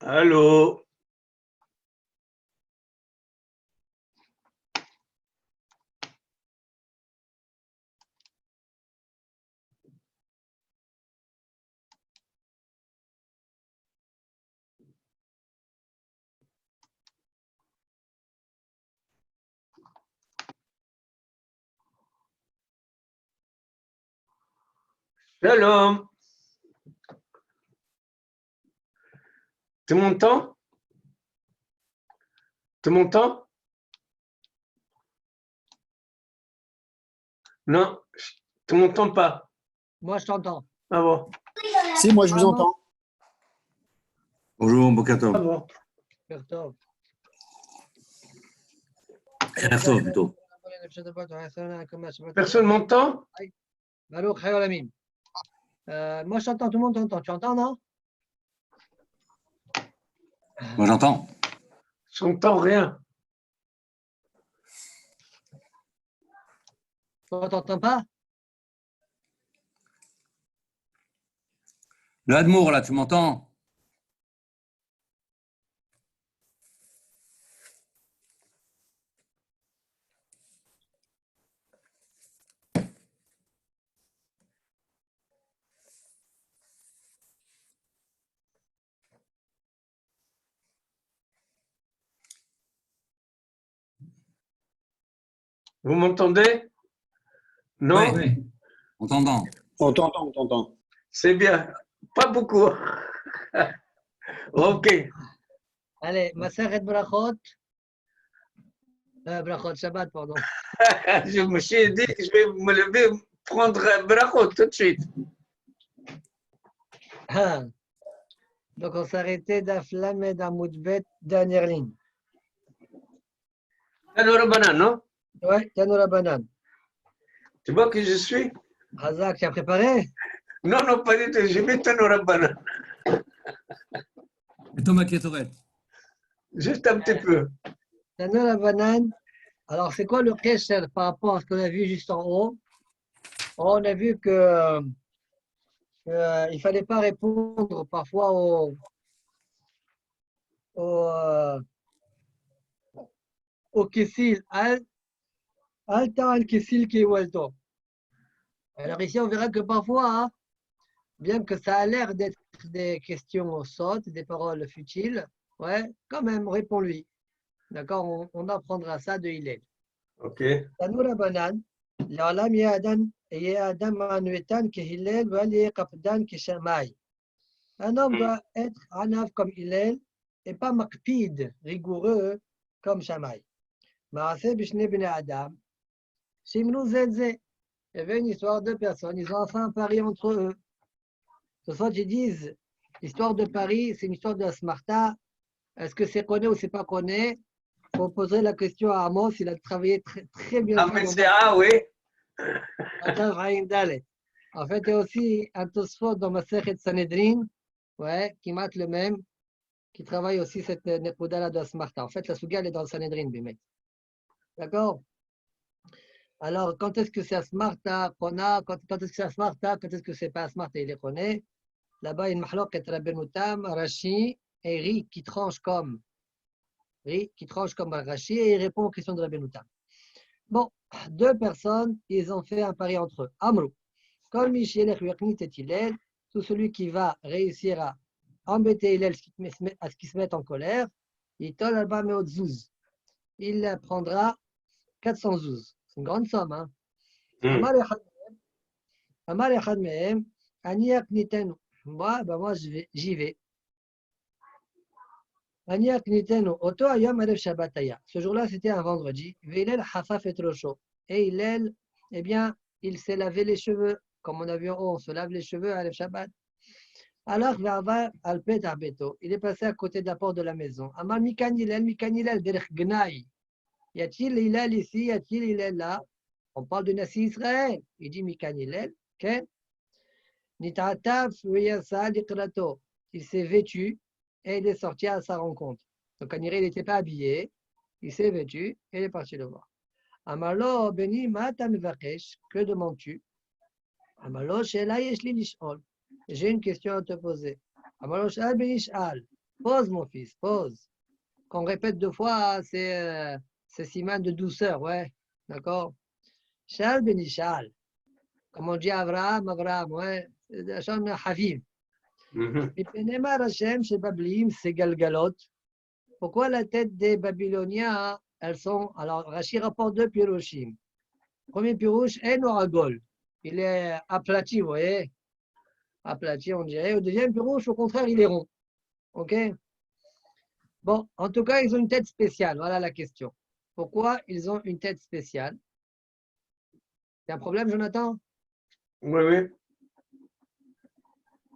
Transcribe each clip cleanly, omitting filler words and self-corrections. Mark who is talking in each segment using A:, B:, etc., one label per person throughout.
A: Allô? Shalom. Tu m'entends? Tu m'entends? Non, tu m'entends pas.
B: Moi, je t'entends.
A: Ah bon?
C: Si, moi je vous entends.
D: Bonjour, Bokato.
A: Ah bon?
B: Bertov.
D: Khertov, plutôt.
A: Personne m'entend?
B: Baruch Hayolamim. Moi, je t'entends, tout le monde t'entend. Tu entends, non?
D: Moi, j'entends.
A: Je n'entends rien.
B: Toi, t'entends pas?
D: Le Hadmour, là, tu m'entends?
A: Vous m'entendez? Non?
D: Oui. On t'entend.
C: On t'entend, on t'entend.
A: C'est bien. Pas beaucoup. Ok.
B: Allez, Maseret Brachot. Brachot Shabbat, pardon.
A: Je me suis dit que je vais me lever, prendre un brachot tout de suite.
B: Ah. Donc, on s'est arrêté d'Aflamed Amoudbet, dernière ligne.
A: Alors, banane, non?
B: Ouais, Tanoura Banane.
A: Tu vois qui je suis?
B: Hazak, tu as préparé?
A: Non, non, pas du tout. Je vais Tanora banane.
D: Et Thomas Ketoret.
A: Juste un petit peu.
B: Tanoura Banane. Alors, c'est quoi le kesher par rapport à ce qu'on a vu juste en haut? On a vu que il ne fallait pas répondre parfois au kessil. Alta al kessil qui est walto. Alors ici, on verra que parfois, hein, bien que ça a l'air d'être des questions sottes, des paroles futiles, ouais, quand même, réponds-lui. D'accord, on apprendra ça de Hillel.
A: Ok.
B: Tanoura Banan, l'Alam Adam Anuetan que Hillel va aller Kapdan que Shamaï. Un homme doit être anav comme Hillel et pas makpid, rigoureux comme Shamaï. Maaseh Bishne Bnei Adam, Shimnu Zedze. Il y avait une histoire de personnes, ils ont fait un pari entre eux. Ce soir, ils disent, l'histoire de Paris, c'est une histoire de Smarta. Est-ce que c'est connu ou c'est pas connu? Il faut poser la question à Amos, il a travaillé très, très bien.
A: Ah, mais c'est ah, oui.
B: En fait, il y a aussi un Tosfot dans Masechet Sanhedrin, ouais, qui mate le même, qui travaille aussi cette Nepouda de Smarta. En fait, la Souga, elle est dans le Sanhedrin, Bimet. D'accord? Alors, quand est-ce que c'est Asmarta qu'on a? Quand est-ce que c'est Asmarta? Quand est-ce que c'est pas Asmarta? Il les connaît. Là-bas, il y a une mahlok et Rabbenoutam, Rashi, et Ri qui tranche comme Rashi, et il répond aux questions de Rabbenoutam. Bon, deux personnes, ils ont fait un pari entre eux. Amrou, Kol Mishielech Yachni et Hillel, tout celui qui va réussir à embêter Hillel à ce qu'il se mette en colère, il tol alba meot zouz. Il prendra 400 zouz. C'est une grande somme, hein? Amar echad mehem, ani yaknitenu. Moi, j'y vais. Ani yaknitenu. Oto ayam arev shabbataya. Ce jour-là, c'était un vendredi. Veilel hafaf et rocho. Et Hillel, eh bien, il s'est lavé les cheveux. Comme on a vu en haut, on se lave les cheveux à Shabbat. Alors, il est passé à côté de la porte de la maison. Amar mikan Hillel, derech gnaï. Y a-t-il Hillel ici? Y a-t-il Hillel là? On parle de Nassi Israël. Il dit mikan Hillel. Okay? Il s'est vêtu et il est sorti à sa rencontre. Donc, il n'était pas habillé. Il s'est vêtu et il est parti le voir. Amalo, Beni, que demandes-tu? Amalo, j'ai une question à te poser. Amalo, Beni, Pause, mon fils, pause. Quand on répète 2 fois, c'est siman de douceur, ouais. D'accord? Shal benishal. Comme on dit Avraham, Avraham, ouais. Hachem Haviv.
A: Mhm.
B: Mipenema Hashem chez Bablim, c'est Galgalot. Pourquoi la tête des Babyloniens, elles sont. Alors, Rashi rapporte 2 piroshim. Premier pirouche, Enoragol. Il est aplati, vous voyez? Aplati, on dirait. Au deuxième pirouche, au contraire, il est rond. OK? Bon, en tout cas, ils ont une tête spéciale. Voilà la question. Pourquoi ils ont une tête spéciale? Il y a un problème, Jonathan?
A: Oui, oui.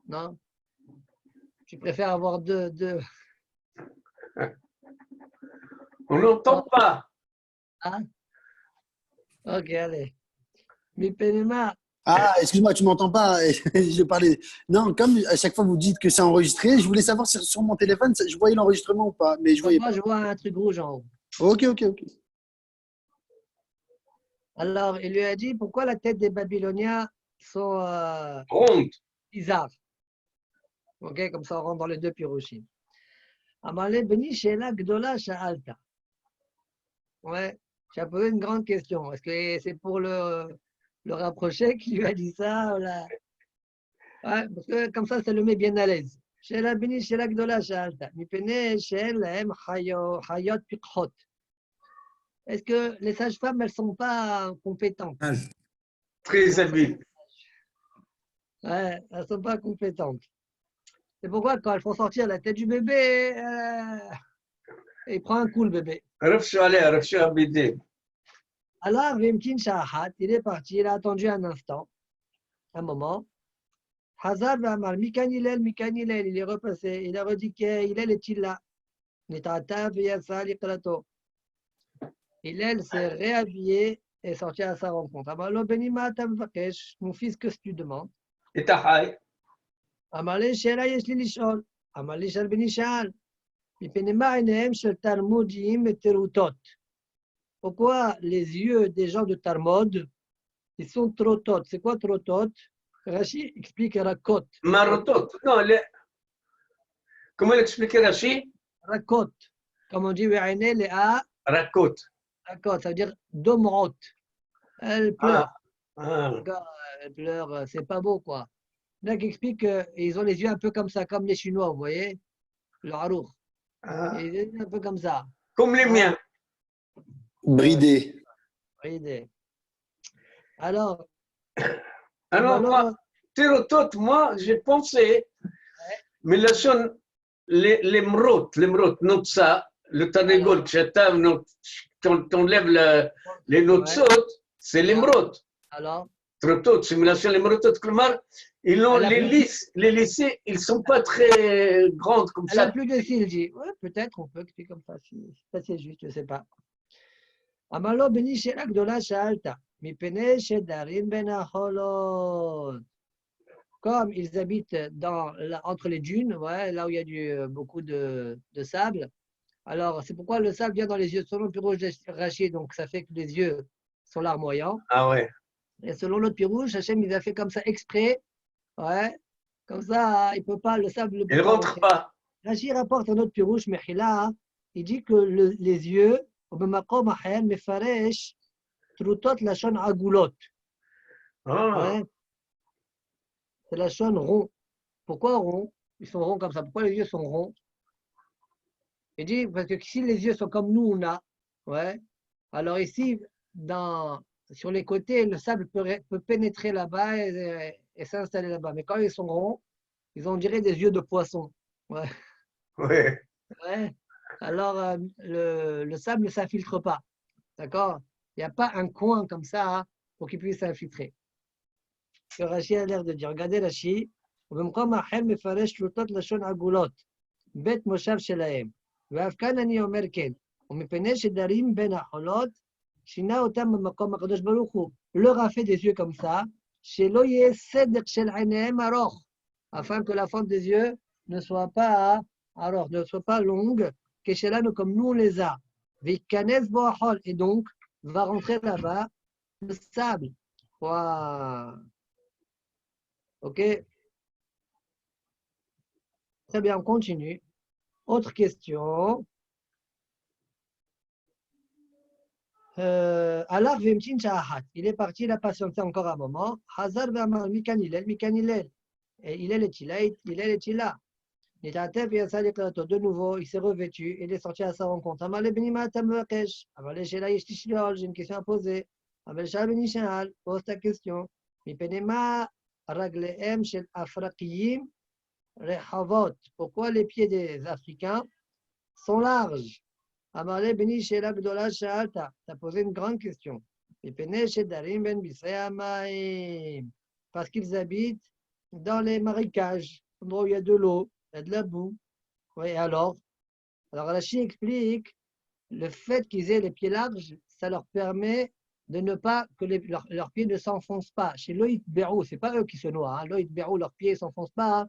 B: Non? Tu préfères avoir deux.
A: On n'entend pas.
B: Ah? Ok, allez. Mipenema,
C: Ah, excuse-moi, tu m'entends pas. Je parlais. Non, comme à chaque fois vous dites que c'est enregistré, je voulais savoir si sur mon téléphone, je voyais l'enregistrement ou pas, mais je voyais
B: moi,
C: pas.
B: je vois un truc rouge en haut.
C: Ok, ok, ok.
B: Alors, il lui a dit pourquoi la tête des Babyloniens sont
A: Ronde.
B: bizarres. Ok, comme ça, on rentre dans les 2 piroshim. Amalé Beni Shela Gdola Sha'alta. Ouais, tu as posé une grande question. Est-ce que c'est pour le rapprocher qui lui a dit ça ou la... Ouais, parce que comme ça le met bien à l'aise. Shela Beni Shela Gdola Sha'alta. Mipene Shel Lahem Hayot Pikhot. Est-ce que les sages-femmes, elles ne sont pas compétentes?
D: Âge.
A: Très habile.
B: Ouais, elles ne sont pas compétentes. C'est pourquoi quand elles font sortir la tête du bébé, il prend un coup le bébé.
A: Rafshu aleh, rafshu abidé.
B: Alors, Vimtin Shahat, il est parti, il a attendu un instant, un moment. Hazar Vamar, Mikan Hillel, il est repassé, il a redit qu'Hillel est-il là? Nitata Viyasa Likrato. Hillel s'est réhabillé et sorti à sa rencontre. Amalo Benima Tamvakesh, mon fils, que tu demandes?
A: Et Tahaï.
B: Amalé Shela Yeshli Lishol. Amalé Shal Benishal. Mipenema Enehem Shel Talmudim et Terutot. Pourquoi les yeux des gens de Talmud, ils sont trotot? C'est quoi trotot? Rashi explique rakot.
A: Marotot. Non, comment l'expliquer Rashi?
B: Rakot. Comme on dit, Ve'aine Léa,
A: Rakot.
B: rakot, ça veut dire domrot. Elle pleure.
A: Ah.
B: Elle pleure, c'est pas beau, quoi. Donc, il explique qu'ils ont les yeux un peu comme ça, comme les Chinois, vous voyez? Le harour.
A: Ah.
B: Et les yeux un peu comme ça.
A: Comme les
B: Ouais.
A: miens.
C: Bridé.
B: Idée. Alors,
A: Alors, moi, Tirotot, moi, j'ai pensé, mais la son, l'émeraude, notsa, le tanegol, quand on lève les notsot, c'est l'émeraude.
B: alors,
A: Trotot, simulation l'émeraude, Klamar, les lycées, ils ne sont pas très grandes comme
B: elle a
A: ça.
B: plus de cils, dit. Ouais, peut-être, on peut expliquer comme ça. Ça, c'est juste, je ne sais pas. Amalo beni shela gdola sha'alta. Mipene shedarim ben acholot. Comme ils habitent entre les dunes, ouais, là où il y a beaucoup de sable. Alors, c'est pourquoi le sable vient dans les yeux. Selon le pirouge Rachid, donc ça fait que les yeux sont larmoyants.
A: Ah ouais.
B: Et selon l'autre pirouge, Hachem, il a fait comme ça exprès. Ouais, comme ça, il peut pas, le sable ne
A: Ils
B: peut
A: ne
B: pas
A: rentrent
B: rentrer.
A: pas.
B: Rachid rapporte un autre pirouche, Mechila, il dit que les yeux, ובמקום אחר מפרש תרוטות לשון עגולות.
A: Ah.
B: Ouais, c'est la chaîne rond. Pourquoi rond? Ils sont ronds comme ça. Pourquoi les yeux sont ronds? Il dit, parce que si les yeux sont comme nous, on a, ouais, alors ici, sur les côtés, le sable peut pénétrer là-bas et s'installer là-bas. Mais quand ils sont ronds, ils ont, on dirait, des yeux de poisson. Ouais,
A: Ouais.
B: ouais. Alors, le sable ne s'infiltre pas. D'accord? Il n'y a pas un coin comme ça pour qu'il puisse s'infiltrer. Que Rachid a l'air de dire. Regardez Rachid. ובמקום אחר מפרש תלותות לשון עגולות, בית מושב שלהם. ואף כאן אני אומר כן, ומפני שדרים בין החולות, שינה אותם במקום הקדוש ברוך הוא. leur a fait des yeux comme ça, שלא יהיה סדק של עיניהם ארוך, afin que la forme des yeux ne soit pas ארוך, ne soit pas longue, כשלנו comme nous on les a. וייכנס בו החול, et donc va rentrer là-bas le sable. Waouh. Ok. Très bien, on continue. Autre question. Alors, il est parti, il a patienté encore un moment. Hazar ve'amar mikan Hillel. Et Hillel est là. De nouveau, il s'est revêtu, il est sorti à sa rencontre. J'ai une question à poser. Pose ta question. Pourquoi les pieds des Africains sont larges? Tu as posé une grande question. Parce qu'ils habitent dans les marécages, endroit où il y a de l'eau, il y a de la boue. Oui, alors Rachid explique le fait qu'ils aient les pieds larges, ça leur permet de ne pas que leurs pieds ne s'enfoncent pas. Chez Loïc Berou, ce n'est pas eux qui se noient. Loïc Berou, leurs pieds ne s'enfoncent pas.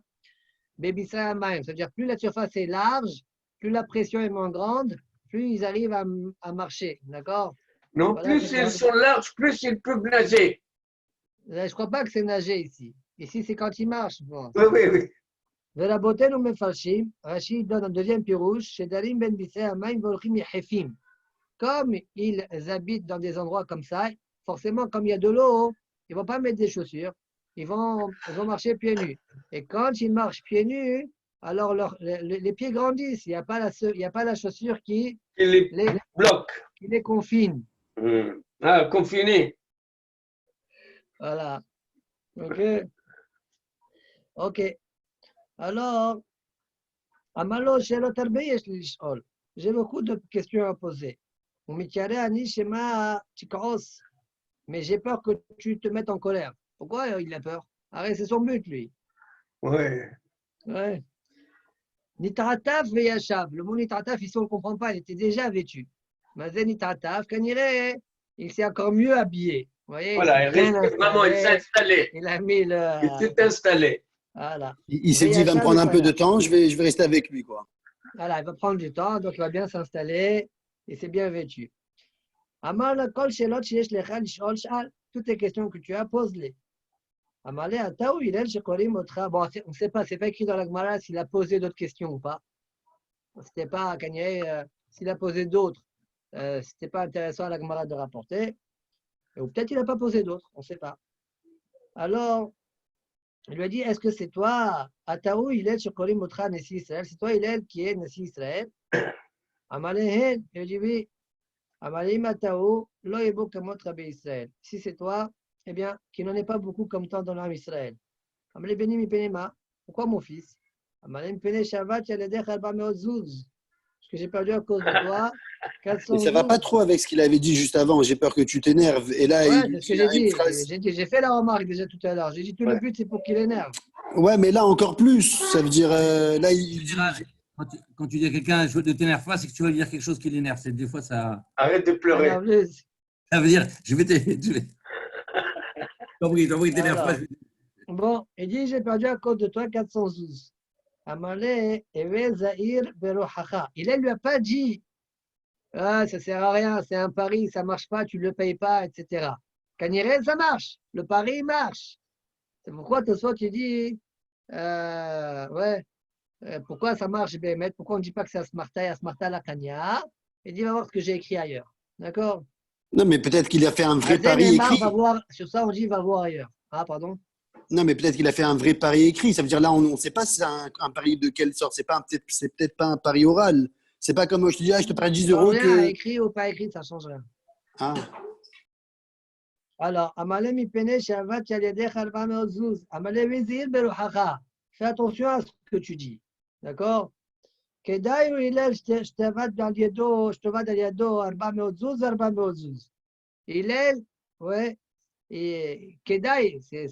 B: Baby Sayamayim, c'est-à-dire plus la surface est large, plus la pression est moins grande, plus ils arrivent à marcher. D'accord?
A: Non,
B: Voilà,
A: plus ils sont larges, plus ils peuvent nager.
B: Je ne crois pas que c'est nager ici. Ici, c'est quand ils marchent. Bon.
A: Oui, oui, oui.
B: La beauté nous Mefarshim, Rachid donne un deuxième pirouche, chez Darim Ben Bissé, Amaim Volchim Yehefim. Comme ils habitent dans des endroits comme ça, forcément, comme il y a de l'eau, ils ne vont pas mettre des chaussures, ils vont marcher pieds nus. Et quand ils marchent pieds nus, alors les pieds grandissent. Il n'y a pas la chaussure qui
A: Il les bloque.
B: qui les confine.
A: Ah, confiné.
B: Voilà. OK. OK. Alors, Amalo, j'ai beaucoup de questions à poser. Mais j'ai peur que tu te mettes en colère. Pourquoi il a peur? Arrête, c'est son but, lui.
A: Ouais.
B: Ouais. Nitrataf veyashav. Le mot nitrataf, ici, on ne le comprend pas. Il était déjà vêtu. Mazen nitrataf, il s'est encore mieux habillé. Vous voyez,
A: Voilà, vraiment, il s'est installé.
B: Il a mis le.
A: Il s'est installé.
B: Voilà.
C: Il s'est dit, il va me prendre un peu de temps, je vais rester avec lui, quoi.
B: Voilà, il va prendre du temps, donc il va bien s'installer et c'est bien vêtu. Amar la kol shelot sheyesh lecha lishol shal. Toutes les questions que tu as, pose-les. Amar le ataou Hillel shekorim otra. Bon, on ne sait pas, c'est pas écrit dans la Gemara s'il a posé d'autres questions ou pas. C'était pas Kanye, s'il a posé d'autres, c'était pas intéressant à la Gemara de rapporter. Ou peut-être il n'a pas posé d'autres, on ne sait pas. Alors, il lui a dit, est-ce que c'est toi, Ataou Hillel shekorim otra Nessi Israël? C'est toi Hillel qui est Nessi Israël? Amalehen, il dit oui. Amalim Ataou, lo yebo kamot Rabbi Israël. Si c'est toi, eh bien, qu'il n'en ait pas beaucoup comme tant dans l'âme Israël. Amalé Beni mi penema. Pourquoi mon fils? Amalem pene Shabbat yaledech arba meot zuz. Parce que j'ai perdu à cause de toi 400
C: Mais ça va
B: zuz.
C: pas trop avec ce qu'il avait dit juste avant. J'ai peur que tu t'énerves. Et là,
B: Ouais,
C: il
B: c'est ce que
C: dit
B: j'ai
C: une
B: dit.
C: phrase.
B: J'ai fait la remarque déjà tout à l'heure. J'ai dit tout le but, c'est pour qu'il énerve.
C: Ouais, mais là, encore plus. Ça veut dire, là, il
D: En
C: dit.
D: général, quand tu dis à quelqu'un je ne t'énerve pas, c'est que tu vas lui dire quelque chose qui l'énerve. C'est des fois ça.
A: Arrête de pleurer.
B: Alors, plus.
D: Ça veut dire je vais t'énerver. T'énerve pas.
B: Alors, bon, il dit, j'ai perdu à cause de toi 400 zouz. Amalé, Eve Zahir Berohacha. Il ne lui a pas dit, ah, ça ne sert à rien, c'est un pari, ça ne marche pas, tu ne le payes pas, etc. Kanirel, ça marche. Le pari marche. C'est pourquoi toi, tu dis, ouais, pourquoi ça marche, Bémet? Pourquoi on ne dit pas que c'est Asmarta la Kanya? Il dit, va voir ce que j'ai écrit ailleurs. D'accord?
C: Non, mais peut-être qu'il a fait un vrai pari
B: Neymar
C: écrit.
B: va voir, sur ça, on dit, va voir ailleurs. Ah, pardon?
C: Non, mais peut-être qu'il a fait un vrai pari écrit. Ça veut dire là, on ne sait pas si c'est un pari de quelle sorte. C'est peut-être pas un pari oral. C'est pas comme je te dis, ah, je te parie 10 euros que.
B: Écrit ou pas écrit, ça ne change rien.
C: Ah.
B: Alors, Amalé mi pene shavat yaledech arba meot zuz. Amalé vizir beruchacha. Fais attention à ce que tu dis. D'accord? Kedai ou Hillel, je te vade al yado arba meot zuz. Hillel, ouais. Et Kedai, ce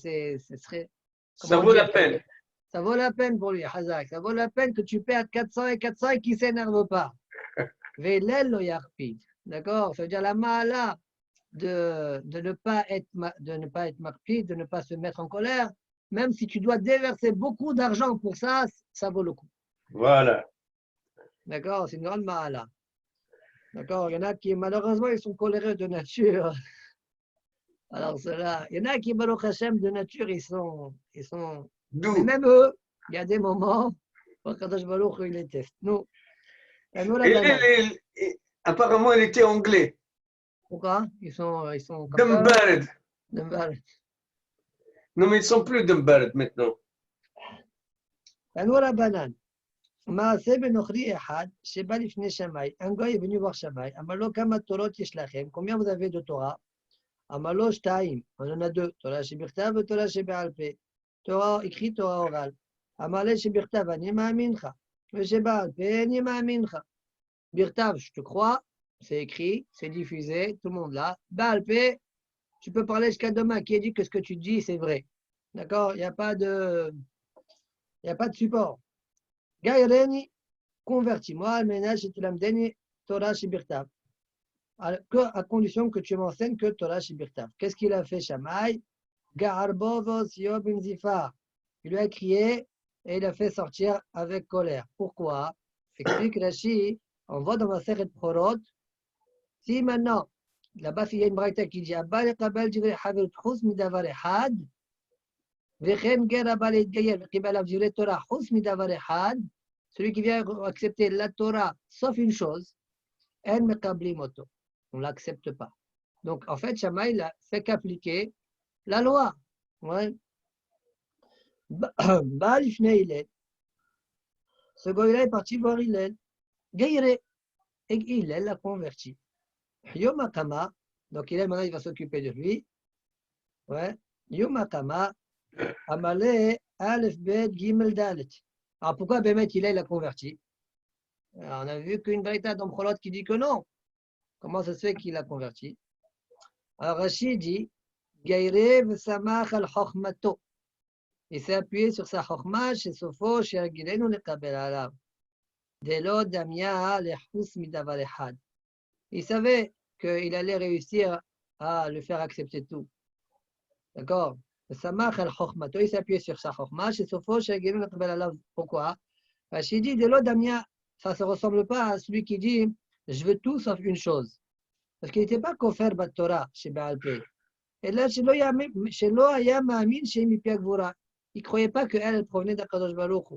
B: serait.
A: Ça vaut la peine.
B: Ça vaut la peine pour lui, Hazak. Ça vaut la peine que tu perdes 400 et 400 et qu'il ne s'énerve pas. Ve'hillel lo yarpid. D'accord? Ça veut dire la ma'ala de ne pas être marqué, de ne pas se mettre en colère, même si tu dois déverser beaucoup d'argent pour ça, ça vaut le coup.
A: Voilà.
B: D'accord? C'est une grande ma'ala. D'accord? Il y en a qui, malheureusement, ils sont coléreux de nature. Alors, cela, il y en a qui, Baruch Hashem, de nature, ils sont. Mais
A: D'où?
B: même eux, il y a des moments, Kadosh Baruch Hu, il les teste. Nous,
A: Apparemment, il était anglais.
B: pourquoi ils sont comme ça.
A: Dumbared.
B: Dumbared.
A: Non, mais ils ne sont plus Dumbared maintenant.
B: תנו רבנן, מעשה בנוכרי אחד שבא לפני שמאי, un gars est venu voir שמאי, אמר לו כמה תורות יש לכם, combien vous avez de Torah? אמר לו שתיים, on en a deux, תורה שבכתב ותורה שבעל פה, תורה écrite, תורה אורל. אמר לי שבכתב אני מאמין לך, ושבעל פה אני מאמין לך. בכתב, je te crois, c'est écrit, c'est diffusé, tout le monde là. בעל פה, tu peux parler jusqu'à demain, qui a dit que ce que tu dis c'est vrai. D'accord? Il n'y a pas de support. Gaïreni, convertis-moi, al-menaj et tulamdeni Torah shibirtav. À condition que tu m'enseignes que Torah shibirtav. Qu'est-ce qu'il a fait, Shammai? Ga'arbovos yobim zifar. Il lui a crié et il a fait sortir avec colère. Pourquoi? Explique Rashi, on voit dans ma série de Prorot, si maintenant, là-bas, il y a une braïta qui dit Abba lekabel divrei havir tchus midavar ehad, וכן גר הבא להתגייר וקיבל עליו דברי תורה חוץ מדבר אחד, celui qui vient accepter la Torah sauf une chose, אין מקבלים אותו. On ne l'accepte pas. Donc, en fait, Shammai il a fait qu'appliquer la loi. Ouais. Baal ifnei Hillel. Ce gars-là est parti voir Hillel. Gaïré. Et Hillel l'a converti. Yom HaKama. Donc, Hillel, maintenant, il va s'occuper de lui. Ouais. Yom HaKama. Amalé, Aleph, Bet, Gimel, Dalet. Alors pourquoi Bémet, il a converti? Alors, on a vu qu'une braïta dans Cholot qui dit que non. Comment ça se fait qu'il a converti? Alors Rashi dit Gaïre v'samach al chokhmato. Il s'est appuyé sur sa chokhma chez Sofo, chez Agilenu le kabel alav. Delo damia lechus midavar echad. Il savait qu'il allait réussir à le faire accepter tout. D'accord? Samach al chokhmato, il s'est appuyé sur sa chokhma chez Sofo, chez Agilenu le kabel alav. Pourquoi? Rashi dit Delo damia, ça ne se ressemble pas à celui qui dit je veux tout sauf une chose. Parce qu'il n'était pas kofer bat Torah chez Baal Peh. Et là, chez Lo Hayam Ma'amin chez Mipiak Vura. Il ne croyait pas qu'elle provenait d'Akadosh Baruch Hu.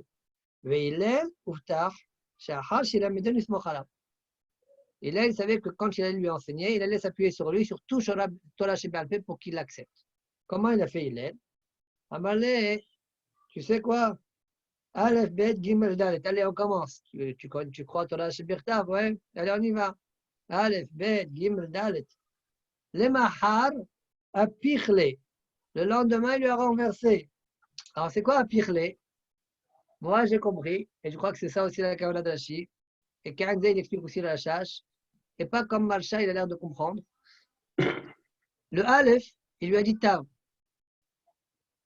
B: Mais Hillel, Uftar, Shahar, Shilamidon, Ismoch Alav. Hillel, il savait que quand il allait lui enseigner, il allait s'appuyer sur lui, sur tout Torah chez Baal Peh pour qu'il l'accepte. Comment il a fait Hillel? Amalé, tu sais quoi? Aleph, Bet, Gimel, Dalet. Allez, on commence. Tu crois Torah chez Birtav, ouais? Allez, on y va. Aleph, Bet, Gimel, Dalet. Le Mahar a pichlé. Le lendemain, il lui a renversé. Alors, c'est quoi a pichlé? Moi, j'ai compris, et je crois que c'est ça aussi la Kavanah de Rashi. Et Karakze, il explique aussi la Chash. Et pas comme Malcha, il a l'air de comprendre. Le Aleph, il lui a dit Tav.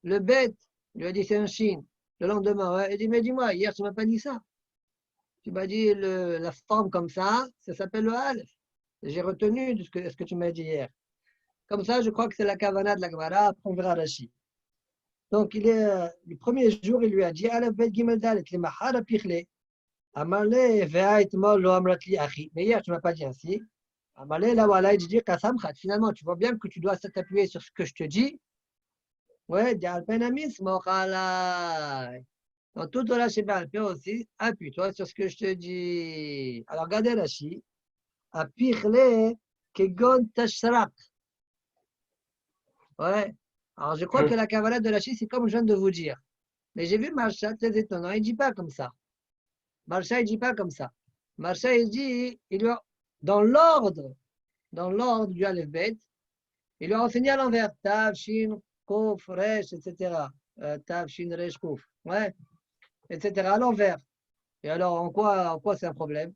B: Le Bet, il lui a dit c'est un Shin. Le lendemain, ouais, il dit mais dis-moi, hier, tu ne m'as pas dit ça. Tu m'as dit la forme comme ça s'appelle le Aleph. J'ai retenu de ce que tu m'as dit hier. Comme ça, je crois que c'est la Kavanah de la Gemara, après on verra Rashi. Donc, le premier jour, il lui a dit Aleph Bet Gimel Dalet, le Mahar a pichlé. Amalé, Vea itmol lo amratli achi. Mais hier, tu ne m'as pas dit ainsi. Amalé, là, voilà, il dit Kasamchat. Finalement, tu vois bien que tu dois t'appuyer sur ce que je te dis. Ouais, Dialpenamis, Mochalai. Dans tout Torah chez Baal Peh aussi, appuie-toi sur ce que je te dis. Alors, regardez Rashi. A pichlé, kegon tashrak. Ouais. Alors, je crois que la Kavanah de Rashi, c'est comme je viens de vous dire. Mais j'ai vu Marsha, très étonnant, il ne dit pas comme ça. Marsha, il ne dit pas comme ça. Marsha, il dit, dans l'ordre du Aleph Bet, il lui a enseigné à l'envers. Tav, Shin, Kof, Resh, etc. Tav, Shin, Resh, Kof. Ouais. Etc. À l'envers. Et alors, en quoi c'est un problème?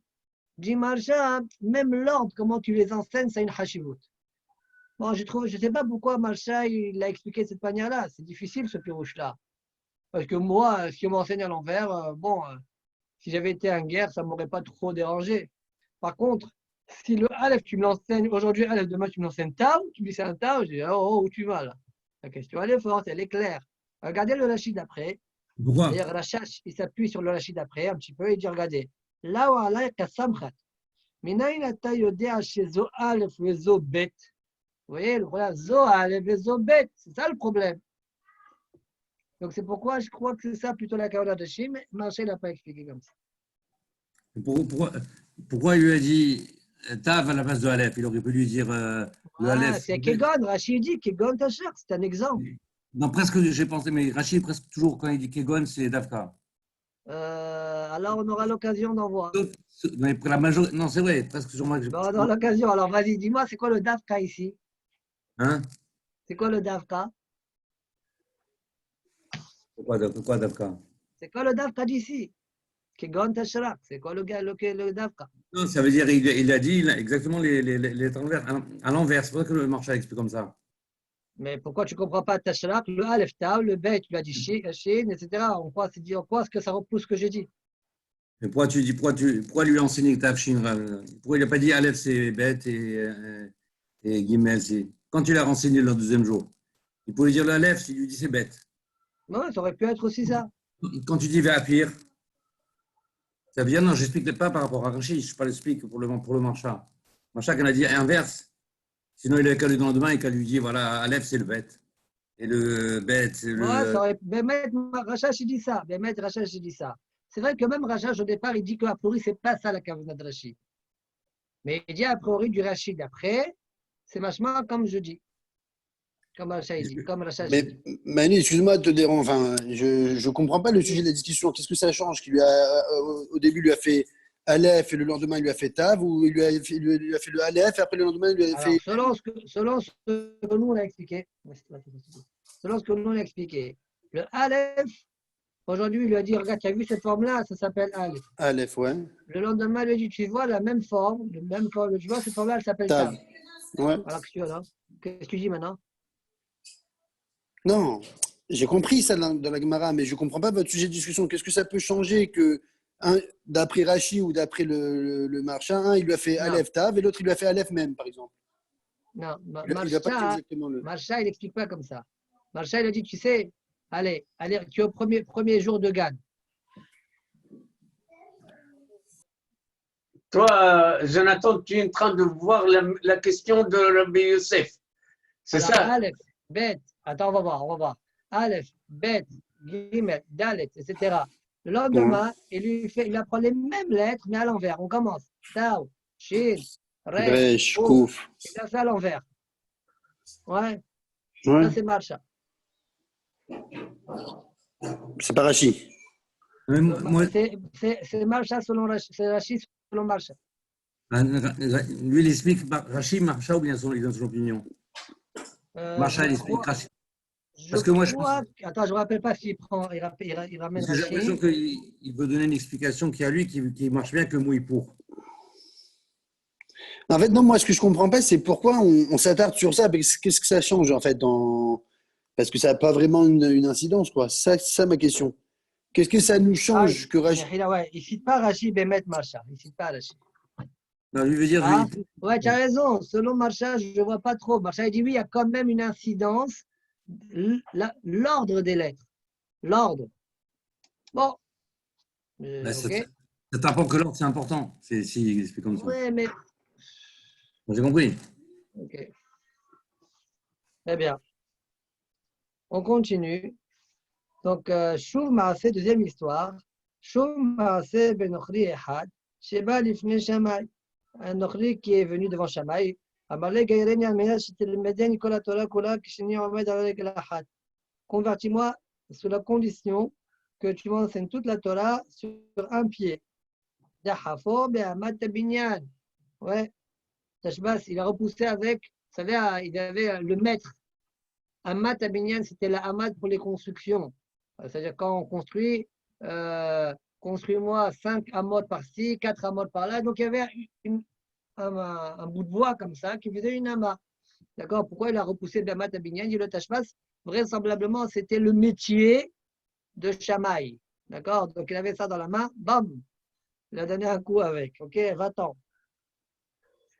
B: Dit Marsha, même l'ordre, comment tu les enseignes, c'est une hashivut. Bon, je ne sais pas pourquoi Marsha il a expliqué de cette manière-là. C'est difficile ce pirouche-là. Parce que moi, si on m'enseigne à l'envers, si j'avais été en guerre, ça ne m'aurait pas trop dérangé. Par contre, si le Aleph, tu me l'enseignes aujourd'hui, Aleph, demain, tu me l'enseignes Tao, tu me dis c'est un Tao, je dis oh, où tu vas là? La question, elle est forte, elle est claire. Regardez le Rashi d'après.
D: Pourquoi?
B: D'ailleurs, Rachash, il s'appuie sur le Rashi d'après un petit peu et il dit regardez. Là où Allah est Kassamchat. Minayin ata yodea shezo Aleph vezo Bet. Vous voyez, le problème, Zo Aleph vezo Bet. C'est ça le problème. Donc c'est pourquoi je crois que c'est ça plutôt la Kavanah de Shim, mais Marcha n'a pas expliqué comme ça.
D: Pourquoi il lui a dit Tav à la place de Aleph? Il aurait pu lui dire le
B: Ah,
D: Aleph.
B: c'est Kegon, Rachid dit Kegon Tacher, c'est un exemple.
D: Non, presque, j'ai pensé, mais Rachid, presque toujours, quand il dit Kegon, c'est Davka.
B: Alors on aura l'occasion d'en voir.
D: Mais pour la majorité, non, c'est vrai, presque sur moi.
B: On aura l'occasion. Alors vas-y, dis-moi, c'est quoi le Davka ici?
D: Hein?
B: C'est quoi le Davka?
D: Pourquoi Davka?
B: C'est quoi le Davka d'ici? Kegon Tacher, c'est quoi le Davka?
D: Non, ça veut dire, il a dit exactement les lettres à l'envers. C'est pour ça que le marchal explique comme ça.
B: Mais pourquoi tu ne comprends pas Tashlak, le Aleph Tav, le Bet, tu l'as dit Shin, etc. En quoi est-ce que ça repousse ce que j'ai dit?
D: Mais pourquoi lui enseigner Tav Shin? Pourquoi il n'a pas dit Aleph, c'est bête et Gimel, c'est. Quand tu l'as renseigné le deuxième jour, il pouvait dire le Aleph, il lui dit c'est bête.
B: Non, ça aurait pu être aussi ça.
D: Quand tu dis va à pire, ça veut dire non, je n'explique pas par rapport à Rachid, je l'explique pour le marchal. Marchal, quand a dit inverse, sinon il avait qu'à lui dans le demain et qu'à lui dire voilà, Aleph, c'est le bête. Et le bête, c'est le.
B: Ouais, ça aurait... Bémet, Rachash, il dit ça. Bémet, Rachash, il dit ça. C'est vrai que même Rachash, au départ, il dit qu'a priori, ce n'est pas ça la Kavanah de Rachid. Mais il dit a priori du Rachid. Après, c'est vachement comme je dis. Comme Rachash dit. Comme Rachash
C: Mais
B: dit.
C: Manu, excuse-moi de te déranger. Enfin, je comprends pas le sujet de la discussion. Qu'est-ce que ça change? Qu'il lui a, au début, il lui a fait Aleph et le lendemain, il lui a fait Tav, ou il lui a fait le Aleph et après le lendemain, il lui a
B: Alors,
C: fait.
B: selon ce que nous on a expliqué, selon ce que nous on a expliqué, le Aleph, aujourd'hui, il lui a dit regarde, tu as vu cette forme-là, ça s'appelle Aleph.
C: Aleph, ouais.
B: Le lendemain, il lui a dit tu vois la même forme, tu vois cette forme-là, elle s'appelle
C: Tav.
B: Tav.
C: Ouais.
B: Alors, qu'est-ce que tu dis maintenant?
C: Non, j'ai compris ça dans la Gemara, mais je ne comprends pas votre sujet de discussion. Qu'est-ce que ça peut changer que, d'après Rachi ou d'après le marchand, il lui a fait
B: Non.
C: Aleph Tav et l'autre, il lui a fait Aleph même, par exemple.
B: Non,
C: Il n'a pas dit exactement le.
B: Marcha, il n'explique pas comme ça. Marcha, il a dit tu sais, allez, tu es au premier jour de Gad.
A: Toi, Jonathan, tu es en train de voir la question de Rabbi Youssef. C'est
B: Alors,
A: ça?
B: Aleph, Bet, attends, on va voir. Aleph, Bet, Gimel, Dalet, etc. Le lendemain, il apprend les mêmes lettres, mais à l'envers. On commence. Tao, Shin, Resh,
C: Resh,
B: Kouf.
C: Kouf.
B: Il a fait à l'envers. Ouais,
C: Ouais.
B: ça c'est Marcha.
C: C'est pas Rachi.
D: Moi,
B: C'est Marcha selon Rashi, c'est Rashi selon Marcha.
D: lui, il explique Rachid, Marcha ou bien il donne son opinion? Marcha, il explique Rachid. Parce que moi, je pense.
B: Attends, je ne me rappelle pas s'il prend, il ramène
D: J'ai l'impression
B: Rashi.
D: qu'il veut donner une explication qui a lui qui marche bien que Mouille pour.
C: En fait, non, moi, ce que je comprends pas, c'est pourquoi on s'attarde sur ça. Qu'est-ce que ça change, en fait, parce que ça n'a pas vraiment une incidence, quoi. C'est ça ma question. Qu'est-ce que ça nous change que Rachi.
B: Ouais, il ne cite pas Rashi, Bémet, Marcha. Il ne cite pas Rashi.
D: Non, lui veut dire.
B: Ah, ouais, tu as raison. Selon Marcha, je ne vois pas trop. Marcha, il dit oui, il y a quand même une incidence. L'ordre des lettres. L'ordre. Bon.
D: Ça t'apprend que l'ordre, c'est important. S'il explique comme ça.
B: Oui, mais.
D: J'ai compris.
B: Ok. Très bien. On continue. Donc, Shuv Maaseh, deuxième histoire. Shuv Maaseh ben Ochri Ehad, Sheba Lifnei Shammai. Un Ochri qui est venu devant Shammai. Amalé Gaireni Almena Shitilmeden Nikola Torah Kula Kishini Omed Aregel Ahad. Convertis-moi sous la condition que tu m'enseignes toute la Torah sur un pied. Dahafo Be'amat Binyan. Ouais. Tashbas, il a repoussé avec, vous savez, il avait le maître. Amat Abinyan, c'était la Amat pour les constructions. C'est-à-dire quand on construit, construis-moi 5 amot par-ci, 4 amot par-là. Donc il y avait un bout de bois comme ça qui faisait une amat. D'accord? Pourquoi il a repoussé de Amat Abinyan? Il dit le Tashbas, vraisemblablement, c'était le métier de Shammai. D'accord? Donc il avait ça dans la main, bam! Il a donné un coup avec. Ok, va-t'en.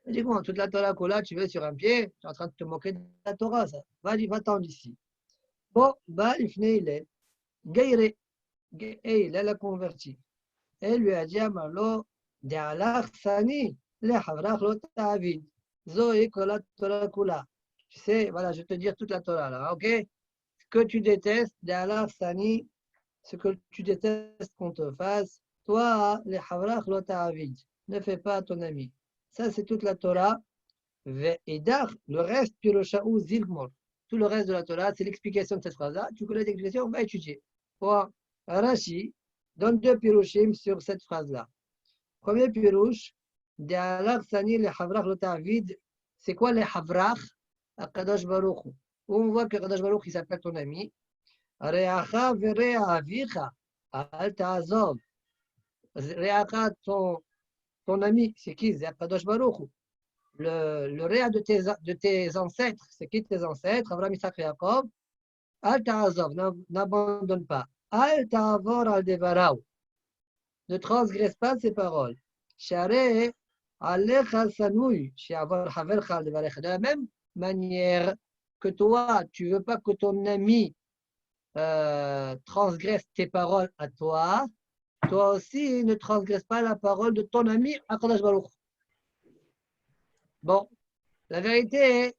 B: Il dit, bon, toute la Torah Kola, tu veux sur un pied, tu es en train de te moquer de la Torah, ça. Va-t'en d'ici. Bon, il finit, il est. Gaïré. Et il l'a converti. Et lui a dit, Amalo, Dialach Sani, le Havrach lo Ta'avid. Zoé Kola Torah Kola. Tu sais, voilà, je vais te dire toute la Torah là, ok? que tu détestes, d'Allah Sani, ce que tu détestes qu'on te fasse, toi, les havrach lo ta'avid, ne fais pas à ton ami. Ça, c'est toute la Torah. Et dar, le reste, Pirosha'u Zilgmor. Tout le reste de la Torah, c'est l'explication de cette phrase-là. Tu connais l'explication, on va étudier. Pour Rashi, donne 2 piroshim sur cette phrase-là. Premier pirouche, d'Allah Sani, les havrach lo ta'avid. C'est quoi les havrach? Akadosh Baruch Hu. On voit que Akadosh Baruch Hu, il s'appelle ton ami. Re'acha ve're'a avicha, al ta'azov. Re'acha, ton ami, c'est qui? C'est Akadosh Baruch Hu. Le réa de tes ancêtres, c'est qui tes ancêtres? Abraham, Isaac et Jacob. Al ta'azov, n'abandonne pas. Al ta'avor al devaraou. Ne transgresse pas ses paroles. Share alecha sanouy, she'avor havercha al devarecha. De la même manière que toi, tu ne veux pas que ton ami transgresse tes paroles à toi, toi aussi ne transgresse pas la parole de ton ami Akadosh Baruch. Bon, la vérité est,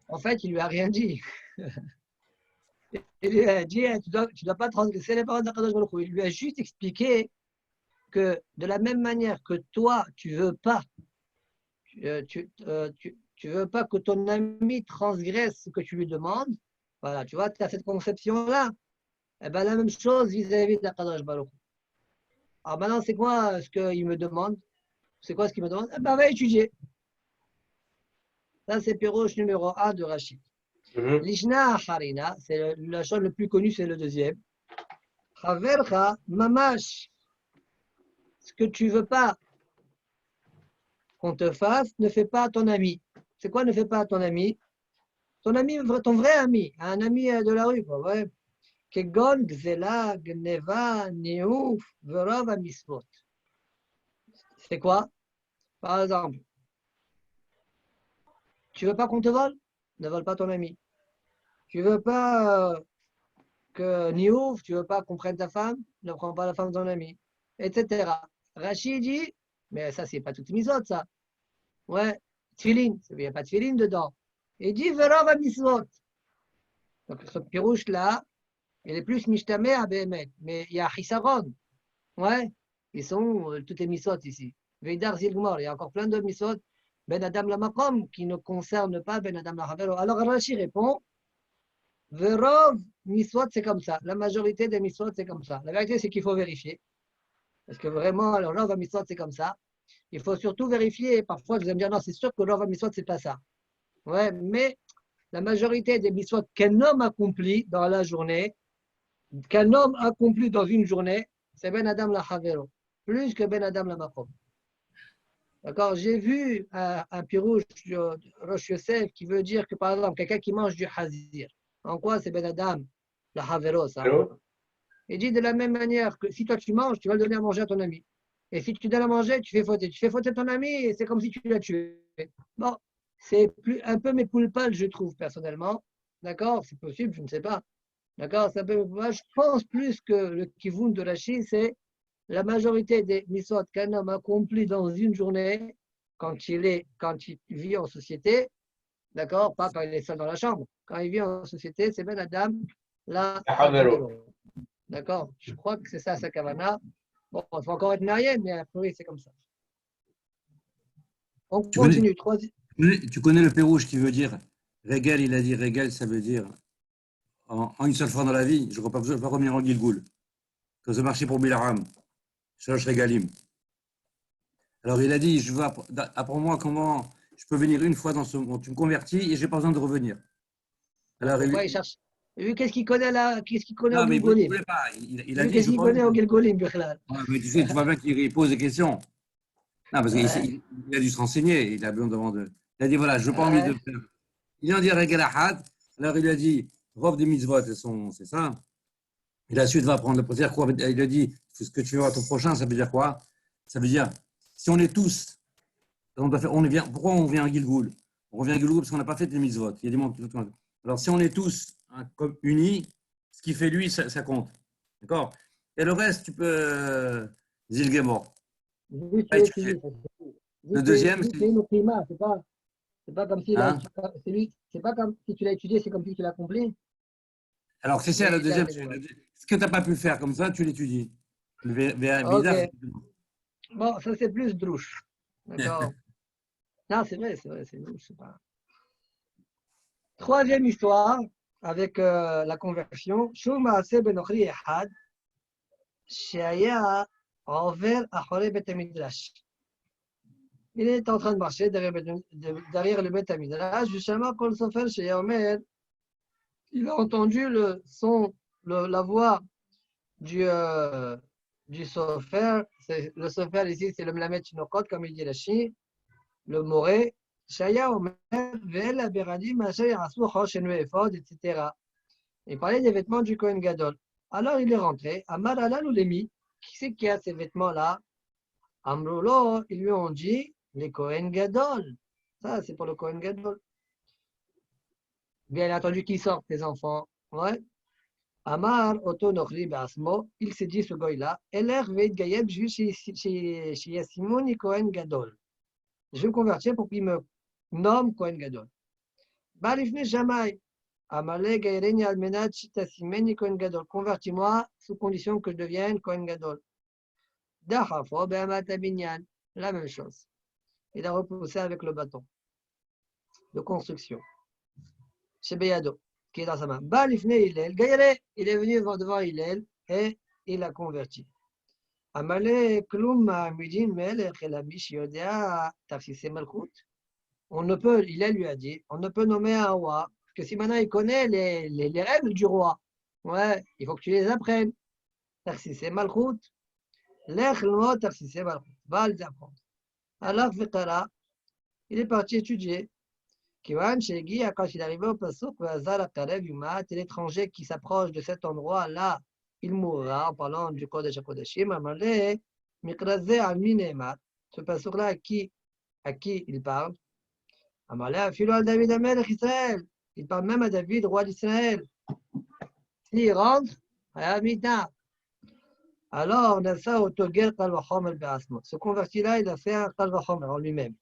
B: en fait, il lui a rien dit. Il lui a dit, tu dois pas transgresser les paroles d'Akadosh Baruch Hu. Il lui a juste expliqué que de la même manière que toi, tu veux pas que ton ami transgresse ce que tu lui demandes. Voilà, tu vois, tu as cette conception-là. Eh bien, la même chose vis-à-vis d'Akadosh Baruch Hu. Alors maintenant, c'est quoi ce qu'il me demande? C'est quoi ce qu'il me demande? Eh bien, va étudier. Ça, c'est Piroche numéro 1 de Rachid. Lishna Harina, c'est la chose le plus connue, c'est le deuxième. Havercha mamash. Ce que tu veux pas qu'on te fasse, ne fais pas à ton ami. C'est quoi ne fais pas à ton ami? Ton ami, ton vrai ami, un ami de la rue, quoi, ouais. Kegon, gzela, gneva, neouf, verov, amisvot. C'est quoi? Par exemple, tu veux pas qu'on te vole? Ne vole pas ton ami. Tu veux pas que niouf, tu veux pas qu'on prenne ta femme? Ne prends pas la femme de ton ami. Etc. Rachid dit, mais ça, c'est pas toutes les misotes, ça. Ouais, tfilin, il n'y a pas de tfilin dedans. Il dit, verov, amisvot. Donc, ce pirouche-là, il est plus mishtameh à Béhémet, mais il y a Chisaron. Ouais, ils sont toutes les misotes ici. Veidar Zilgmor, il y a encore plein de misotes. Ben Adam la Makom qui ne concerne pas Ben Adam la Havero. Alors Rashi répond, Verov misot c'est comme ça. La majorité des misot c'est comme ça. La vérité c'est qu'il faut vérifier. Parce que vraiment, alors Rov misot c'est comme ça. Il faut surtout vérifier. Parfois, vous allez me dire, non, c'est sûr que Rov misot c'est pas ça. Ouais, mais la majorité des misot qu'un homme accomplit dans la journée, qu'un homme accomplit dans une journée, c'est Ben Adam la Havero. Plus que Ben Adam la Makom. D'accord, j'ai vu un pirouche Rosh Yosef qui veut dire que, par exemple, quelqu'un qui mange du hazir, en quoi c'est Ben Adam, la Havero, ça? Il dit de la même manière que si toi tu manges, tu vas le donner à manger à ton ami. Et si tu donnes à manger, tu fais fauter. Tu fais fauter ton ami et c'est comme si tu l'as tué. Bon, c'est un peu mes poules pâles, je trouve, personnellement. D'accord, c'est possible, je ne sais pas. D'accord, c'est un peu. Moi, je pense plus que le kivoun de Rachid, c'est la majorité des misot qu'un homme accomplit dans une journée, quand il vit en société, d'accord, pas quand il est seul dans la chambre, quand il vit en société, c'est Ben Adam, la Havero. D'accord, je crois que c'est ça sa kavana. Bon, il faut encore être marié, mais a priori c'est comme ça. On continue.
D: Tu connais le Pérouge qui veut dire régal, il a dit régal, ça veut dire en une seule fois dans la vie, je ne vais pas revenir en Gilgoul. Que ça marchait pour Bilaram. Shalosh Regalim. Alors il a dit, apprends-moi comment je peux venir une fois dans ce monde. Tu me convertis et je n'ai pas besoin de revenir. Alors
B: il cherche. Lui, qu'est-ce qu'il connaît là? Qu'est-ce qu'il connaît au
D: Gilgolim?
B: Gilgolim?
D: Il ne voulait pas. Il a dit,
B: qu'est-ce qu'il connaît au Gilgolim, Bichlal?
D: Mais tu sais, tu vois bien qu'il pose des questions. Non, parce qu'il a dû se renseigner. Il a besoin de demander. Il a dit, voilà, je n'ai pas envie de faire. Il a dit Regal Ahad. Alors il a dit, Rov des mitzvot, c'est ça. Et la suite va prendre le dire quoi? Il a dit, ce que tu veux à ton prochain, ça veut dire quoi? Ça veut dire, si on est tous, pourquoi on vient à Gilgoul? On revient à Gilgoul parce qu'on n'a pas fait les mitzvot. Il y a des membres qui... Alors, si on est tous comme unis, ce qui fait lui, ça compte. D'accord? Et le reste, tu peux Zilgemor.
B: Le deuxième, c'est. C'est pas comme si
D: Hein?
B: c'est pas comme si tu l'as étudié, c'est comme si tu l'as compris.
D: Alors, c'est ça, le deuxième.
B: Ok.
D: Ce que tu n'as pas pu le faire comme ça, tu l'étudies. Vidar,
B: Bon, ça c'est plus drouche. D'accord. Non, c'est vrai, c'est drouche. C'est pas... Troisième histoire avec la conversion. Shuma Ase ben Ochri Ehad, Shaya Over Achore Bet Midrash. Il est en train de marcher derrière le Bet Midrash. Justement, Kol Sofer Shaya Omer, il a entendu le son, la voix du Sofer. Le Sofer ici, c'est le Mlamet Chinokot, comme il dit Rashi, le Moré. Shaya Omer, Vel Aberadim, Asher Yasu Choshen Ephod, etc. Il parlait des vêtements du Kohen Gadol. Alors il est rentré. Amar Alal ou Lémi, qui c'est qui a ces vêtements-là? Amroulo, ils lui ont dit les Kohen Gadol. Ça, c'est pour le Kohen Gadol. Bien entendu, qui sortent les enfants? Ouais. Amar Oto Nochri Basmo, il s'est dit ce goy-là, Eler Veit Gayeb, chez Yasimoni Kohen Gadol. Je vais me convertir pour qu'il me nomme Kohen Gadol. Balifne Shamaï. Amalek Gaireni Almenat Shitasimeni Kohen Gadol. Convertis-moi sous condition que je devienne Kohen Gadol. Dachafo Be'amat Binyan. La même chose. Il a repoussé avec le bâton de construction. Chez Beyado, qui est dans sa main. Balifne Hillel. Gaïre, il est venu devant Hillel et il a converti. Amalek Klum Ma'amidin Melech Elamish Yodea Tafsise Malchut. On ne peut, Hillel lui a dit, on ne peut nommer un roi. Parce que si maintenant il connaît les règles du roi, ouais, il faut que tu les apprennes. Tarsissé Malchut. Lech l'mot Tarsissé Malchut. Va les apprendre. Alors, Vekara, il est parti étudier. Kiwan Shegi, quand il est arrivé au Pasuk, Vazal Karev Yumat, et l'étranger qui s'approche de cet endroit-là, il mourra en parlant du Kodesh HaKodeshim. Amalé, Mikrazé Almi Nemat. Ce Pasuk-là, à qui il parle? Amalé, Afilo al David Amelech Israël. Il parle même à David, roi d'Israël. S'il rentre, alors on a ça au Togel Kalvachomer Beasmo. Ce converti-là, il a fait un Kalvachomer en lui-même.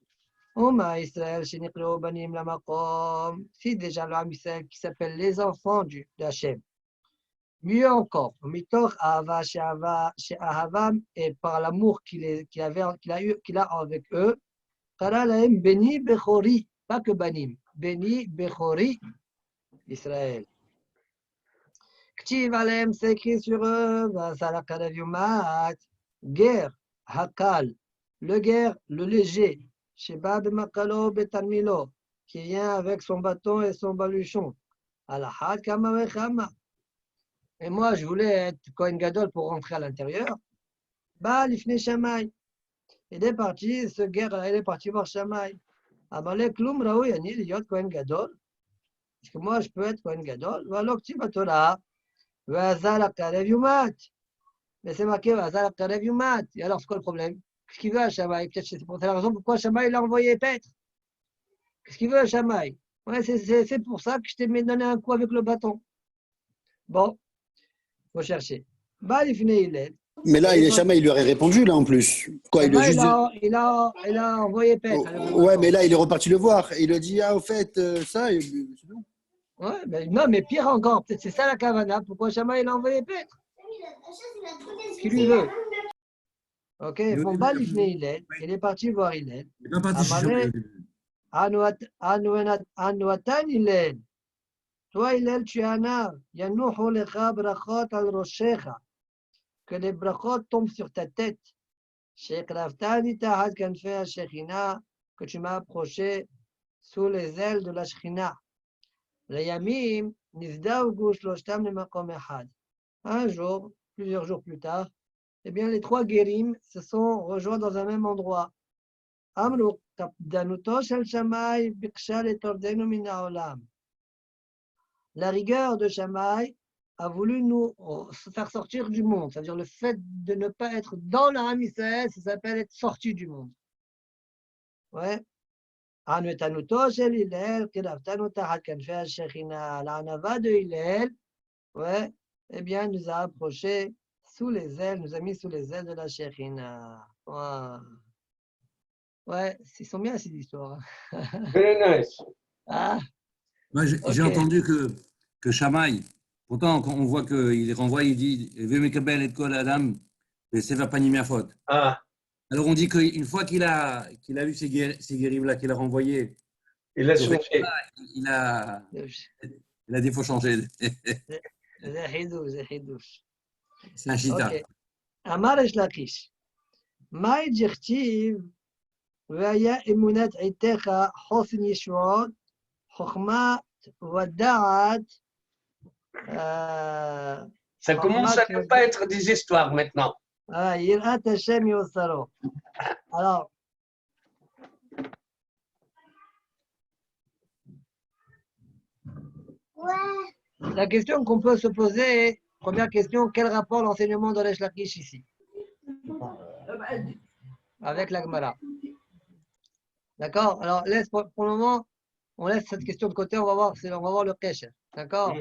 B: Oma Israël, Sheniklo Banim Lamakom. Si déjà l'homme Israël qui s'appelle les enfants d'Hachem. Mieux encore, Mitor Ahava Sheahavam, et par l'amour qu'il a avec eux, Karalaem Beni Bechori, pas que Banim, Beni Bechori. Israël. Ktiv Alem, c'est écrit sur eux, guerre, Hakal, le guerre, le léger, Shebad Makalo Betamilo, qui vient avec son bâton et son baluchon. Alahad Kama Vechama. Et moi, je voulais être Kohen Gadol pour rentrer à l'intérieur. Bah, Lifne Shamay. Il est parti, ce guerre, il est parti voir Shamay. Amalek Lum Raou Yani, Liot Kohen Gadol. Est-ce que moi, je peux être Kohen Gadol? Voilà, que tu vas Torah. Vazal Akarev Yumat. Mais c'est marqué Vazal Akarev Yumat. Et alors, c'est quoi le problème? Qu'est-ce qu'il veut à Shammai? Peut-être c'est pour la raison pourquoi Shammai l'a envoyé paître. Qu'est-ce qu'il veut à Shammai? Ouais, c'est pour ça que je t'ai donné un coup avec le bâton. Bon, il faut chercher. Bah, il finit, il est.
C: Mais là, Shammai, il lui aurait répondu, là, en plus. Quoi, il lui a juste dit...
B: il a envoyé paître.
C: Ouais, mais là, il est reparti le voir. Et il a dit, ah, au fait, ça, et c'est bon.
B: Ouais, mais non, mais pire encore, peut-être c'est ça la Kavana. Pourquoi Shammai il a envoyé paître? Ce qu'il lui veut. Ok, bon, bah, il est parti voir Hillel.
D: Il n'est pas parti chez Shammai au début.
B: Anouatan Hillel. Toi, Hillel, tu es un âme. Yanouhu lecha brachot al roshecha. Que les brachot tombent sur ta tête. Shekraftani tahat kanfei ha-shechina. Que tu m'as approché sous les ailes de la Shechina. Layamim nizdav gush loshtam lemakom echad. Un jour, plusieurs jours plus tard, eh bien, les trois guérim se sont rejoints dans un même endroit. Amru kapdanuto shel Shammai biksha letordenu min haolam. La rigueur de Shammai a voulu nous faire sortir du monde. C'est-à-dire le fait de ne pas être dans la Israël, ça s'appelle être sorti du monde. Ouais. Anvetanuto shel Hillel kiraftanu tahat kanfei ha-shechina. La hanava de Hillel, ouais, eh bien, nous a approchés sous les ailes, nous a mis sous les ailes de la Shechina. Wow. Ouais, ils sont bien ces histoires.
A: Very nice.
B: Ah,
D: Moi, j'ai
B: ok.
D: entendu que Shammai, pourtant, quand on voit qu'il renvoie, il dit Vemekabel et Kol Adam, et Sefer Panim Yafot.
A: Ah,
D: Alors on dit qu'une fois qu'il a eu ces guéribles-là, qu'il a renvoyés,
A: il a
D: ce roi,
A: changé.
D: il a, il a des faux changé.
B: זה חידוש, זה חידוש.
D: C'est un chita.
B: אוקיי. אמר יש לקיש, מאי דכתיב והיה אמונת עתיך חוסן ישועות, חוכמה ודעת,
A: Ça commence à ne pas être des histoires maintenant.
B: יראת השם יוסרו. Alors, la question qu'on peut se poser, première question, quel rapport l'enseignement de Resh Lakish ici avec la Gemara? D'accord? Alors, laisse pour le moment, on laisse cette question de côté, on va voir le Kesher. D'accord?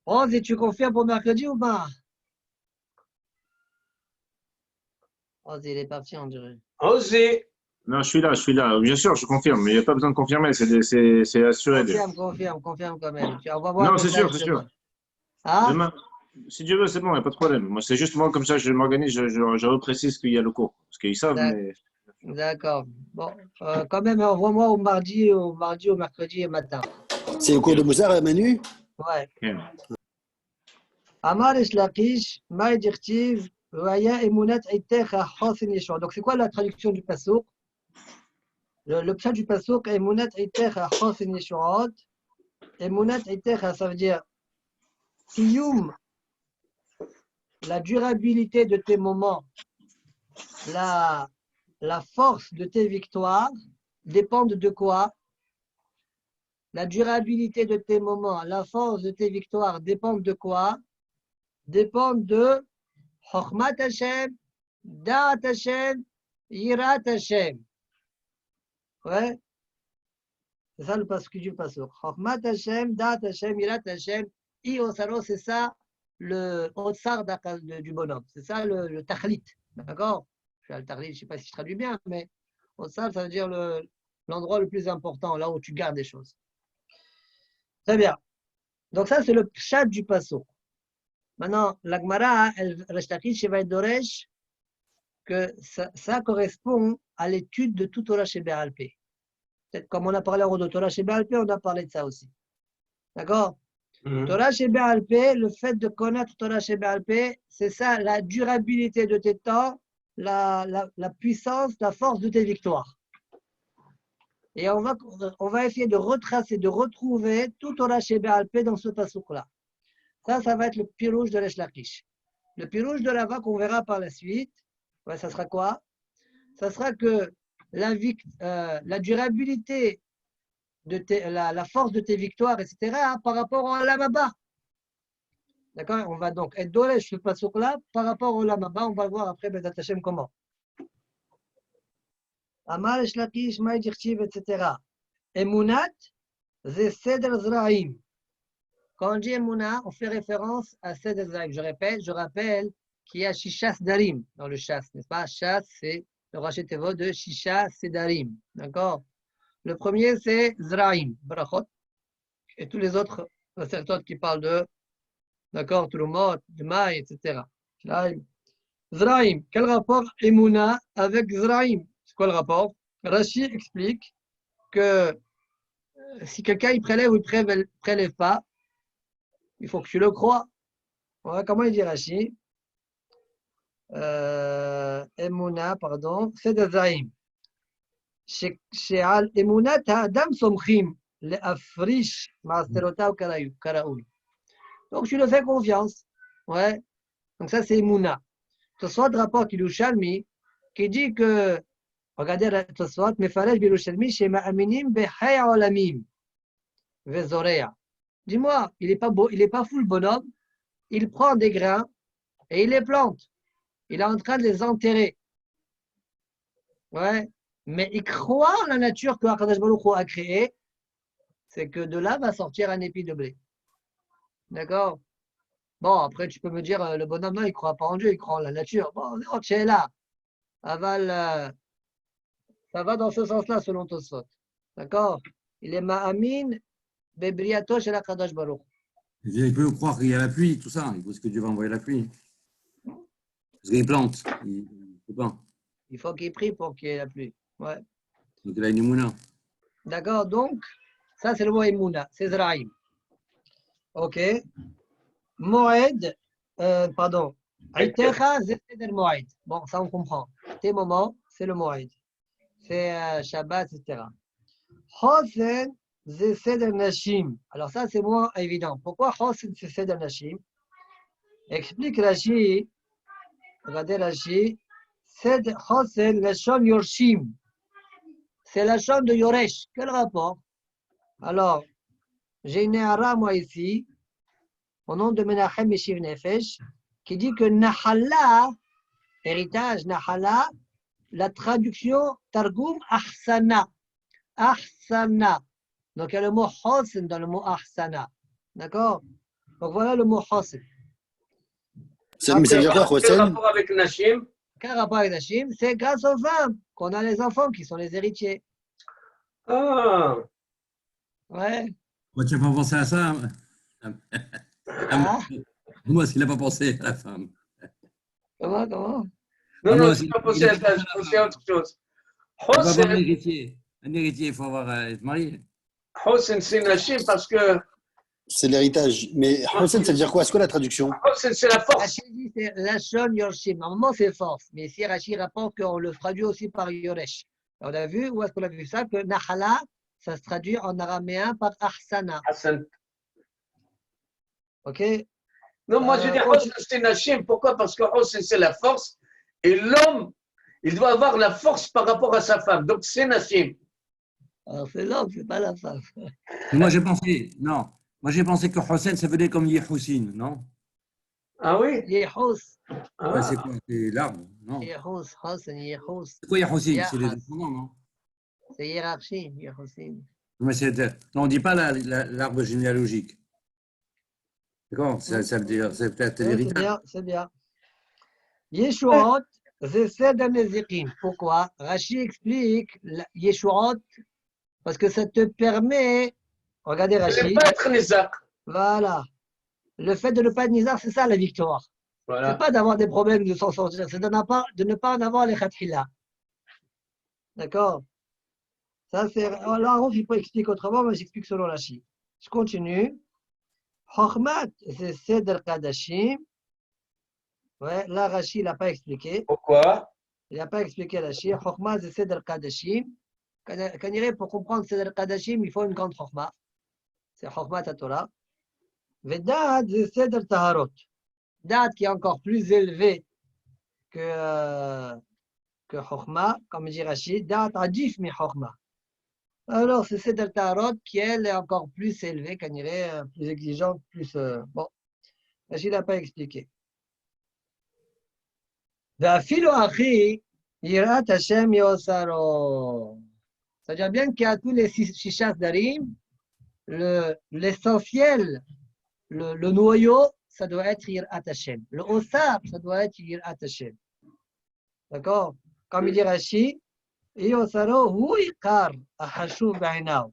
B: Rose, tu confirmes pour mercredi ou pas? Rose, il est parti, on dirait.
A: Osez.
E: Non, je suis là. Bien sûr, je confirme, mais il n'y a pas besoin de confirmer, c'est assuré.
B: Confirme quand même. On va voir
E: Non,
B: un
E: c'est
B: message
E: sûr, c'est
B: demain.
E: sûr.
B: Ah?
E: Demain, si Dieu veut, c'est bon, il n'y a pas de problème. Moi, c'est juste moi, comme ça, je m'organise, je reprécise qu'il y a le cours. Parce qu'ils savent, mais.
B: D'accord. Bon, quand même, envoie-moi au mardi, au mercredi matin.
C: C'est le cours de Moussard, Manu?
B: Ouais.
E: Okay.
B: Amar Resh Lakish, Maï Dirtiv, Vaya Emunat Eitecha Chosin Yeshua. Donc, c'est quoi la traduction du passouk? Le pshat du passouk, Emunat Eitecha Chosin Yeshua. Emunat Eitecha, ça veut dire Kiyum, la durabilité de tes moments, la force de tes victoires dépendent de quoi? La durabilité de tes moments, la force de tes victoires dépendent de quoi? Dépendent de Chokhmat Hashem, Da'at Hashem, Yirat Hashem. Ouais, c'est ça le pasuk du pasuk. Chokhmat Hashem, Da'at Hashem, Yirat Hashem, Iosaro, c'est ça le Otsar du bonhomme. C'est ça le Tachlit. D'accord? Je ne sais pas si je traduis bien, mais Otsar, ça veut dire l'endroit le plus important, là où tu gardes des choses. Très bien. Donc ça, c'est le pshat du pasuk. Maintenant, la Gemara, Resh Lakish va être Doresh, que ça correspond à l'étude de tout Torah chez Béalpé. Peut-être comme on a parlé en de Torah chez Béalpé, on a parlé de ça aussi. D'accord? Torah chez Béalpé, le fait de connaître Torah chez Béalpé, c'est ça, la durabilité de tes temps, la puissance, la force de tes victoires. Et on va essayer de retracer, de retrouver tout Torah chez Béalpé dans ce pasuk-là. Ça va être le pirouge de Resh Lakish. Le pirouge de Rava qu'on verra par la suite, ouais, ça sera quoi? Ça sera que la durabilité, la force de tes victoires, etc., par rapport au Lamaba. D'accord? On va donc être doresh ce pasuk-là par rapport au Lamaba. On va voir après Bezat Hashem comment. Amar Resh Lakish, Maï Dirtiv, etc. Emunat, c'est Seder Zraim. Quand on dit Emouna, on fait référence à Seder Zraim. Je rappelle qu'il y a Shisha Sedarim dans le Shas, n'est-ce pas? Shas, c'est le rachet tevot de Shisha Sedarim. D'accord? Le premier, c'est Zraim, Brachot. Et tous les autres asserteurs qui parlent de, d'accord, Trumot, Dmaï, etc. Zraim. Quel rapport Emouna avec Zraim? C'est quoi le rapport? Rashi explique que si quelqu'un il prélève ou il prélève pas, il faut que tu le crois. Ouais, comment il dit Rashi? Emouna, pardon, c'est de Zraim. שעל אמונת האדם סומכים להפריש מעשרותיו כראוי. Donc tu le fais confiance. Ouais. Donc ça c'est Emouna. Tosfot rapporte Yerushalmi qui dit que, regardez Tosfot, מפרש בירושלמי שמאמינים בחיי העולמים וזורע. Dis-moi, il est pas fou le bonhomme. Il prend des grains et il les plante. Il est en train de les enterrer. Ouais. Mais il croit en la nature que Akadosh Baruch Hu a créée, c'est que de là va sortir un épi de blé. D'accord? Bon, après, tu peux me dire, le bonhomme, non, il ne croit pas en Dieu, il croit en la nature. Bon, tu es là. Aval, Ça va dans ce sens-là, selon Tosfot. D'accord? Il est ma'amin, bebriato shel HaKadosh Baruch.
D: Il peut croire qu'il y a la pluie, tout ça. Il pense que Dieu va envoyer la pluie. Parce qu'il plante. Il ne peut pas.
B: Il faut qu'il prie pour qu'il y ait la pluie. Ouais.
D: Donc il a une émouna.
B: D'accord? Donc, ça, c'est le mot Emouna. C'est Zraïm. OK. Moed, pardon. Aïtecha, c'est le Moed. Bon, ça, on comprend. Tes moments, c'est le Moed. C'est Shabbat, etc. Hosen, c'est Seder Nashim. Alors, ça, c'est moins évident. Pourquoi Hosen, c'est Seder Nashim? Explique Rashi. Regardez Rashi. Seder Hosen, Lashon Yorshim. C'est la chambre de Yoresh. Quel rapport? Alors, j'ai une Hara, moi, ici, au nom de Menachem Meshiv Nefesh, qui dit que Nahala, héritage, Nahala, la traduction, Targum, Ahsana. Ahsana. Donc, il y a le mot Hosen dans le mot Ahsana. D'accord? Donc, voilà le mot Hosen.
C: Mais ça veut dire quoi,
A: Quel
C: Hossein?
A: rapport avec Nashim?
B: Quel rapport avec Nashim? C'est grâce aux femmes qu'on a les enfants qui sont les héritiers.
A: Ah,
B: Ouais.
D: Moi, tu n'as pas pensé à ça?
B: Ah,
D: Moi, s'il n'a pas pensé à la femme.
B: comment?
A: non,
D: Ah,
A: non,
D: moi,
A: je
D: il
A: n'ai pas
D: il
A: pensé
D: a
A: à
D: pas
A: ça,
D: pensé
A: je
D: à la
A: pensais à
D: femme.
A: autre chose.
D: On va avoir un
A: Hosen,
D: héritier. Un héritier, il faut avoir, être marié.
A: Hosen, c'est Nashim parce que
C: C'est l'héritage. Mais Hossein, ça veut dire quoi? C'est quoi la traduction?
A: Hosen, c'est la force.
B: Rachid dit c'est Lashon Yorshim. Normalement, c'est force. Mais ici, Rachid rapporte qu'on le traduit aussi par Yoresh. On a vu, où est-ce qu'on a vu ça? Que Nahala, ça se traduit en araméen par Ahsana.
A: Hassan.
B: OK?
A: Non, moi je dis Hosen, c'est Nashim. Pourquoi? Parce que Hosen, c'est la force. Et l'homme, il doit avoir la force par rapport à sa femme. Donc c'est Nashim.
B: Alors, c'est l'homme, c'est pas la femme.
D: Mais moi, j'ai pensé, non. Moi, j'ai pensé que Hossein, ça venait comme Yehousin, non?
A: Ah oui?
B: Yehous.
D: Ouais, c'est
A: Ah.
D: quoi? C'est l'arbre, non?
B: Yehous, Hosen, Yehous.
D: C'est quoi Yehousin? C'est les
B: Yahas.
D: descendants, non?
B: C'est hiérarchie, Yehousin.
D: Mais non, on ne dit pas l'arbre généalogique. D'accord? Ça veut dire, c'est peut-être
B: Ouais, c'est
D: l'héritage.
B: bien, c'est bien. Yeshuot, c'est Seder Nezirim. Pourquoi? Rachid explique Yeshuot parce que ça te permet, regardez
A: Je ne
B: Rachid,
A: pas être Nizak.
B: voilà. Le fait de ne pas être nizar, c'est ça la victoire. C'est
A: Voilà.
B: pas d'avoir des problèmes de s'en sortir, c'est de ne pas en avoir les khatkhila. D'accord? Ça, c'est. Alors, il faut expliquer autrement, mais j'explique selon Rachid. Je continue. Chokhmat, c'est Seder Kadashim. Ouais, là, Rachid n'a pas expliqué.
A: Pourquoi?
B: Il n'a pas expliqué Rachid. Chokhmat, c'est Seder Kadashim. Quand il est pour comprendre Seder Kadashim, il faut une grande Chokhmat. C'est Chokhmat à Torah. Vedad, c'est Seder Taharot. Dad qui est encore plus élevé que Chokhmah, comme dit Rachid, Dad adif mi Chokhmah. Alors, c'est Seder Taharot qui, elle, est encore plus élevée, qu'on dirait, plus exigeante, plus. Bon, Rachid n'a pas expliqué. Filo Achi, Yirat Hashem Yosaro. C'est-à-dire bien qu'il y a tous les Shishas Darim, l'essentiel, le noyau, ça doit être Yirat Hashem. Le Osar, ça doit être Yirat Hashem. D'accord? Comme il dit Rashi, Yosaro hu ikar ahashuv ba'inav.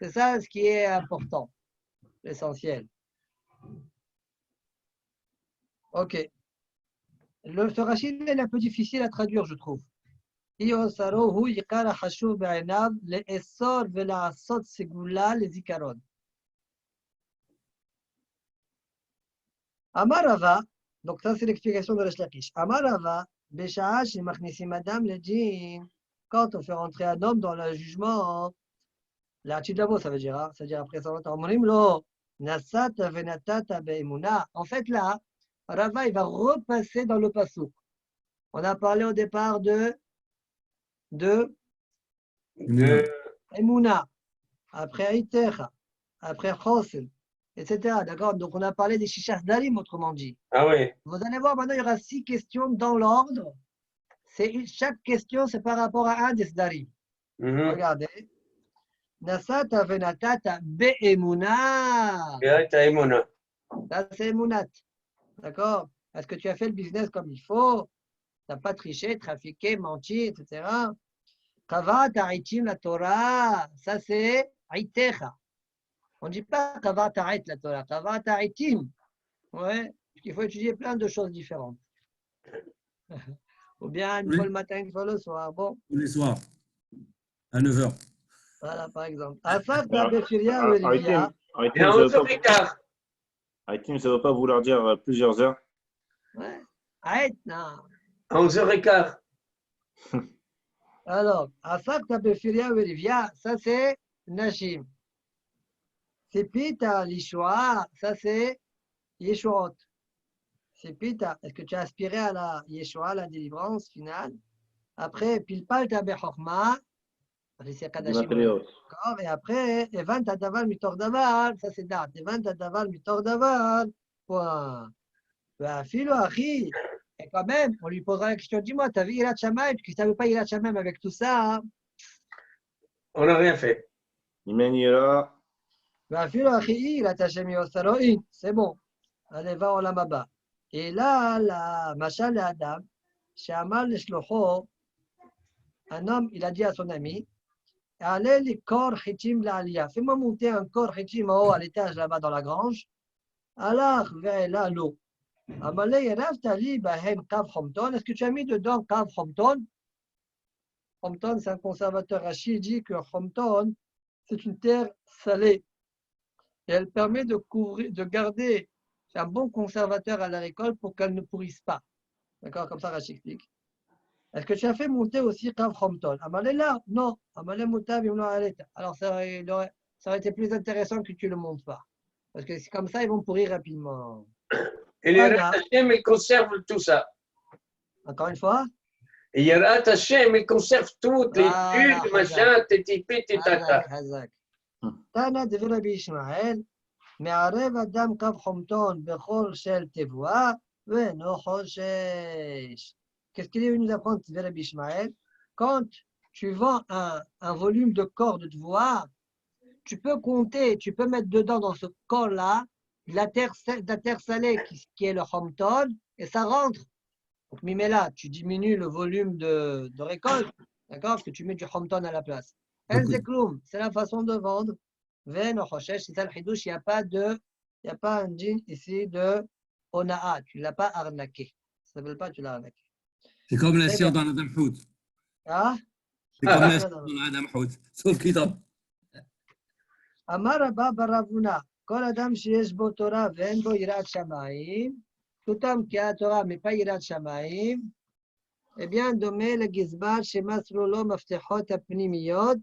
B: C'est ça ce qui est important, l'essentiel. Ok. Ce Rashi est un peu difficile à traduire, je trouve. Yosaro hu ikar ahashuv ba'inav le essor ve'la'asot segula le zikaron. Amarava, donc ça c'est l'explication de Resh Lakish. Amarava, Bécha'a, chez Machnissi Madame, le djinn, quand on fait rentrer un homme dans le jugement, la Tidavo, ça veut dire, hein, c'est-à-dire après 120 ans, Morimlo, Nasata venatata be'emuna. En fait, là, Rava, il va repasser dans le pasouk. On a parlé au départ de Emuna, après Aïtecha, après Chosel, etc. D'accord? Donc, on a parlé des Shishas Darim, autrement dit.
A: Ah oui.
B: Vous allez voir, maintenant, il y aura 6 questions dans l'ordre. Chaque question, c'est par rapport à un des Darim. Regardez. Nasata venatata be'emuna. Ça, c'est emunat. D'accord? Est-ce que tu as fait le business comme il faut? Tu n'as pas triché, trafiqué, menti, etc. Kavata aitim la Torah, ça c'est aitecha. On ne dit pas kavata ait la Torah, kavata aitim. Ouais, parce qu'il faut étudier plein de choses différentes. Ou bien une fois le matin, une fois le soir. Bon,
D: Tous les soirs, à 9 heures.
B: voilà par exemple. Asaf Tabefiria ou Olivia.
A: Et à 11h15.
E: Haïtim, ça ne veut pas vouloir dire plusieurs heures.
B: Ouais. Ait, non.
A: À 11h15.
B: Alors, Asaf Tabefiria ou Olivia, ça c'est Nashim. C'est Pita, l'Ishua, ça c'est Yeshuot. C'est Pita. Est-ce que tu as aspiré à la Yeshua, la délivrance finale? Après, Pilpal Tabechokma, c'est Kadashim. Et après, Evant Adaval Mitor Daval, ça c'est date. Evant Adaval Mitor Daval, point. Philo, Achi, et quand même, on lui posera la question, dis-moi, tu as vu Irat Shamaim, parce que tu n'avais pas Irat Shamaim avec tout ça. Hein?
A: On n'a rien fait.
E: Imenira.
B: Philo, Achi, Irat Hashem Yosaroin, c'est bon. Allez, va au Lamaba. Et là, la Machal et Adam, chez Amal le Shlocho, un homme, il a dit à son ami, allez les corps chitim la alia. Fais-moi monter un corps chitim en haut à l'étage là-bas dans la grange. Alors, vers là l'eau. Amalei Raftali Bahem Kav Homton. Est-ce que tu as mis dedans Kav Homton? Homton, c'est un conservateur rachid, il dit que Homton, c'est une terre salée. Et elle permet de couvrir, de garder, c'est un bon conservateur à la récolte pour qu'elle ne pourrisse pas. D'accord? Comme ça, Rachid explique. Est-ce que tu as fait monter aussi Kav Homton? Amalei là? Non. Amalei Moutab, alors ça aurait été plus intéressant que tu ne le montes pas. Parce que c'est comme ça, ils vont pourrir rapidement.
A: Et Yerat Hashem, il conserve tout ça.
B: Encore une fois?
A: Et Yerat Hashem, il conserve toutes les tuiles, machin, tétipi, tétata.
B: Tana de Rabbi Ishmael, מערב אדם קו חומטון בכל של תבואה ואינו חושש. Qu'est-ce qu'il est venu nous apprendre, Rabbi Ishmael? Quand tu vends un volume de corps de tvoa, tu peux compter, tu peux mettre dedans dans ce corps-là de la terre salée qui est le homton et ça rentre. Donc, Mimela, tu diminues le volume de récolte, d'accord? Parce que tu mets du homton à la place. El Zekloum, c'est la façon de vendre. Ven Ochoshesh, c'est ça le chidouche, il n'y a pas un djinn ici de Onaa, tu ne l'as pas arnaqué. Ça ne s'appelle pas tu l'as arnaqué.
D: C'est comme la science dans Adam Hout.
B: Ah?
D: C'est comme la science dans Adam Hout, sauf qu'il tombe.
B: אמר רבא בר אבונה, כל אדם שיש בו תורה ואין בו יראת שמיים, תותם כי התורה מפי יראת שמיים, eh bien, דומה לגזבר שמסרו לו מפתחות הפנימיות,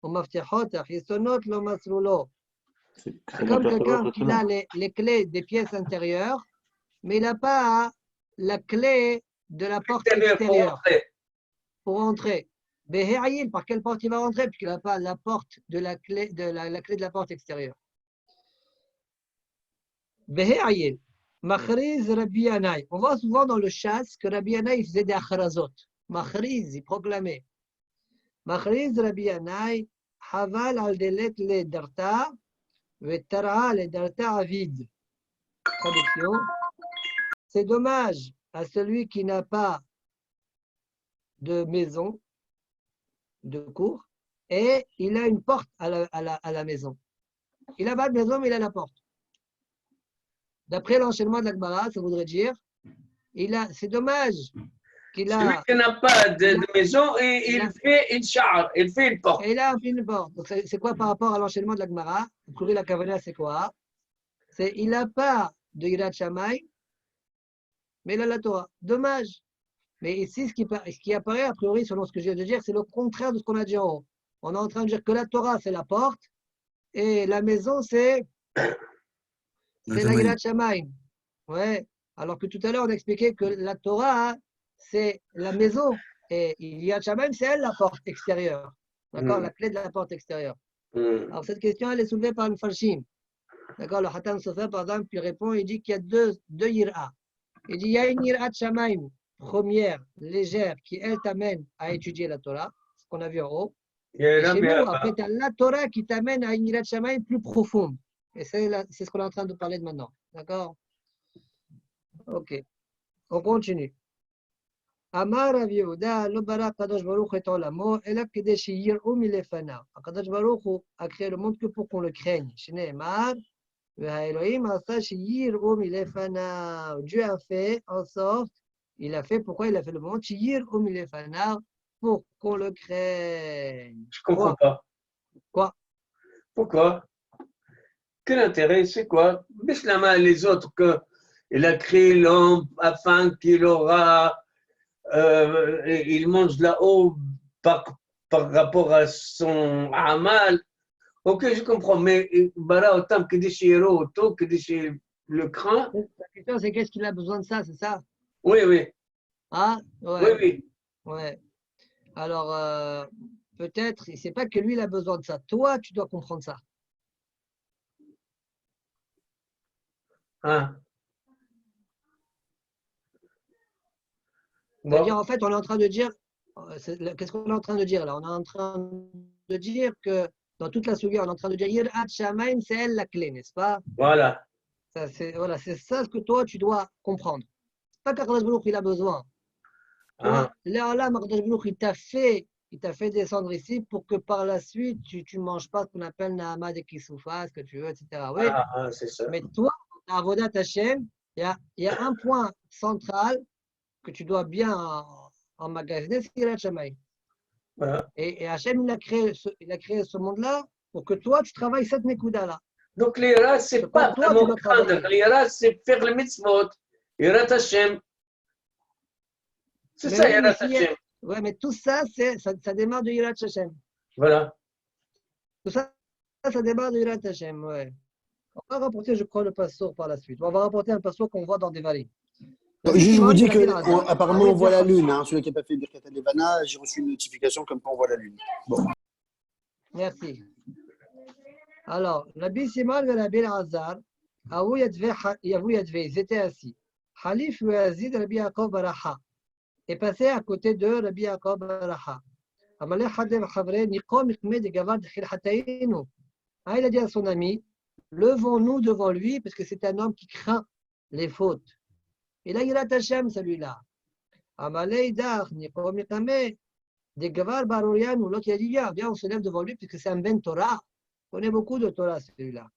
B: ומפתחות החיצונות לא מסרו לו. C'est comme quelqu'un qui a les clés des pièces intérieures, mais il n'a pas la clé de la porte extérieure pour entrer. Par quelle porte il va rentrer? Puisqu'il n'a pas la porte de la clé de la porte extérieure. Machriz Rabbi Yanaï. On voit souvent dans le chasse que Rabbi Yanaï faisait des acharazot. Machriz, il proclamait. Machriz Rabbi Yanaï, Haval al delet le darta, vetara le darta avid. Traduction. C'est dommage à celui qui n'a pas de maison, de cour, et il a une porte à la maison. Il n'a pas de maison, mais il a la porte. D'après l'enchaînement de la Gemara, ça voudrait dire, c'est dommage qu'il a...
A: Celui qui n'a pas de maison, il fait une char, il fait une porte.
B: Et il a une porte. Donc c'est quoi par rapport à l'enchaînement de la Gemara? Courir la Kavana, c'est quoi? Il n'a pas de Yirat Shammai, mais il a la Torah. Dommage. Mais ici, ce qui apparaît, a priori, selon ce que je viens de dire, c'est le contraire de ce qu'on a dit en haut. On est en train de dire que la Torah, c'est la porte, et la maison, c'est la Yirat Shamayim. Ouais. Alors que tout à l'heure, on a expliqué que la Torah, c'est la maison, et Yirat Shamayim, c'est elle, la porte extérieure. D'accord? La clé de la porte extérieure. Alors, cette question, elle est soulevée par une Farshim. D'accord? Le Hatan Sofer, par exemple, il répond, il dit qu'il y a deux Yir'a. Il dit, il y a une Yirat Shamayim première, légère, qui elle t'amène à étudier la Torah, ce qu'on a vu en haut. Et chez nous, après, tu as la Torah qui t'amène à une Yirat Shamayim plus profonde. Et c'est ce qu'on est en train de parler de maintenant. D'accord? Ok. On continue. אמר רב יהודה, לא ברא הקדוש ברוך הוא את עולמו, אלא כדי שיראו מלפניו. הקדוש ברוך הוא a créé le monde que pour qu'on le craigne. שנאמר, והאלוהים עשה שיראו מלפניו. Dieu a fait en sorte, il a fait, pourquoi il a fait le monde? שיראו מלפניו, pour qu'on le craigne.
A: Je comprends pas.
B: Quoi?
A: Pourquoi? Quel intérêt? C'est quoi? Bislama et les autres qu'il a créé l'homme afin qu'il aura, il mange là-haut par rapport à son amal. Ok, je comprends, mais voilà, autant que des chéros, autant que des le cran.
B: La question, c'est qu'est-ce qu'il a besoin de ça, c'est ça?
A: Oui, oui,
B: Ah,
A: oui,
B: ouais.
A: oui.
B: Ouais. Alors, peut-être, c'est pas que lui, il a besoin de ça. Toi, tu dois comprendre ça.
A: Hein.
B: C'est-à-dire,
A: Bon,
B: en fait, on est en train de dire, qu'est-ce qu'on est en train de dire là? On est en train de dire que dans toute la Sugia, on est en train de dire, Yirat Shamaim, c'est elle la clé, n'est-ce pas?
A: voilà.
B: Voilà, c'est ça ce que toi, tu dois comprendre. C'est pas qu'Akadosh Baruch Hu, il a besoin. Toi, là, Akadosh Baruch Hu, il t'a fait descendre ici pour que par la suite, tu ne manges pas ce qu'on appelle Nahama de Kisoufa, ce que tu veux, etc. Oui,
A: Ah, c'est ça.
B: mais toi, dans Avodat Hashem, il y a un point central que tu dois bien emmagasiner, c'est Yirat Shamaim.
A: Voilà.
B: Et Hachem, il a créé ce monde-là pour que toi, tu travailles cette Nekuda-là.
A: Donc, l'Ira, c'est
B: C'est
A: pas
B: pas toi, tu
A: vraiment
B: dois
A: craindre.
B: travailler.
A: L'Ira, c'est faire le mitzvot. Yirat Hashem. C'est
B: Mais
A: ça,
B: oui, mais
A: Yirat Hashem.
B: ouais, mais tout ça, ça démarre de Yirat Hashem.
A: Voilà.
B: Tout ça, ça démarre de Yirat Hashem, ouais. On va rapporter, je crois, le passeur par la suite. On va rapporter un passeur qu'on voit dans des vallées.
C: Juste, je vous dis que
B: apparemment,
C: apparemment on voit la lune. Hein. Celui qui n'a pas fait Birkat Levana, j'ai reçu une notification comme quoi on voit la lune. Bon.
B: Merci. Alors, Rabbi Simon et Rabbi Azar, ils étaient assis. Khalif et Yazid, Rabbi Yaakov Baraha, est passé à côté de Rabbi Yaakov Baraha. Amalek Hadev Chavre, Nikom Ikme de Gavad Khilhatainu. Il a dit à son ami, levons-nous devant lui, parce que c'est un homme qui craint les fautes. Et là, il a Hashem, celui-là. Amalei Dar, Nikom Ikme, de Gavad Barorian, ou l'autre, il a dit, viens, on se lève devant lui, parce que c'est un ben Torah. On connaît beaucoup de Torah, celui-là.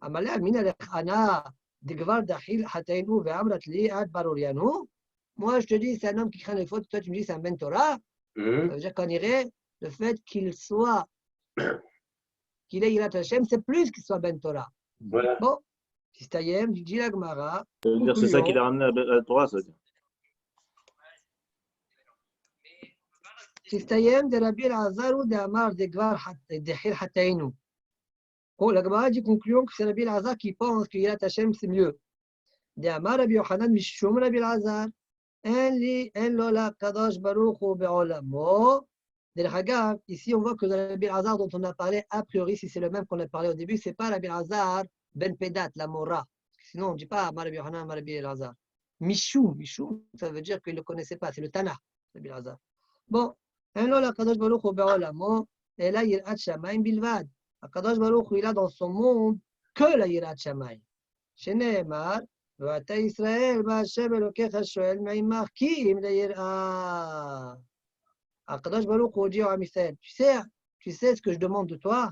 B: Amalei Amina Lechana, de Gavad Dachil Hatainu, Ve'amrat li ad Barorianu. Moi, je te dis, c'est un homme qui craint les fautes. Toi, tu me dis, c'est un ben Torah. Ça veut dire qu'en irait, le fait qu'il ait Yirat Hashem, c'est plus qu'il soit ben Torah.
A: Voilà.
B: Bon, Sistayem, dit la Gemara.
E: Ça veut dire c'est ça qu'il a ramené à la Torah, ça veut dire.
B: Sistayem de Rabbi Elazar ou de Amar de Gvar de Khil Hatainu. La Gemara dit concluons que c'est Rabbi Elazar qui pense que Yirat Hashem, c'est mieux. De Amar Rabbi Yochanan Mishum Rabbi Elazar. En lola kadosh baruch hu be'olamo. Ici, on voit que le Rabbi Elazar dont on a parlé, a priori, si c'est le même qu'on a parlé au début, ce n'est pas Rabbi Elazar ben Pedat, la Mora. Sinon, on ne dit pas Rabbi Yochanan, Rabbi Elazar. Mishum, ça veut dire qu'il ne le connaissait pas, c'est le Tana, Rabbi Elazar. Bon, en lola kadosh baruch hu be'olamo, et là, yirat shamayim bilvad. Kadosh baruch hu, il a dans son monde que la yirat shamayim. Sheneemar, ואתה ישראל, בהשם אלוקיך שואל מעמך, כי אם ליראה. הקדוש ברוך הוא dit au Ham Israël, tu sais ce que je demande de toi?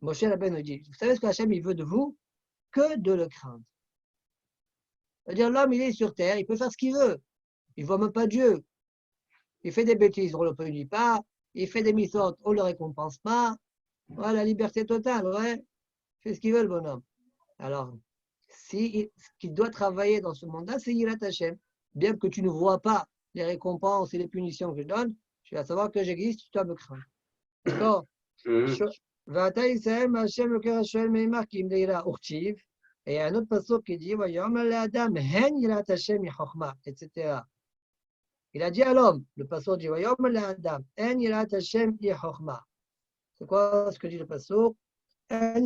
B: Moshe Rabbeinu dit, vous savez ce que Hachem il veut de vous? Que de le craindre. C'est-à-dire l'homme il est sur terre, il peut faire ce qu'il veut. Il ne voit même pas Dieu. Il fait des bêtises, on ne le punit pas. Il fait des mitzvot, on ne le récompense pas. Voilà, la liberté totale, ouais. Il fait ce qu'il veut le bonhomme. Alors, ce qu'il doit travailler dans ce monde-là, c'est Yirat Hashem. Bien que tu ne vois pas les récompenses et les punitions que je donne, tu vas savoir que j'existe, tu dois me craindre. D'accord? Et il y a un autre passage qui dit etc. Il a dit à l'homme, le passage dit c'est quoi ce que dit le passage? La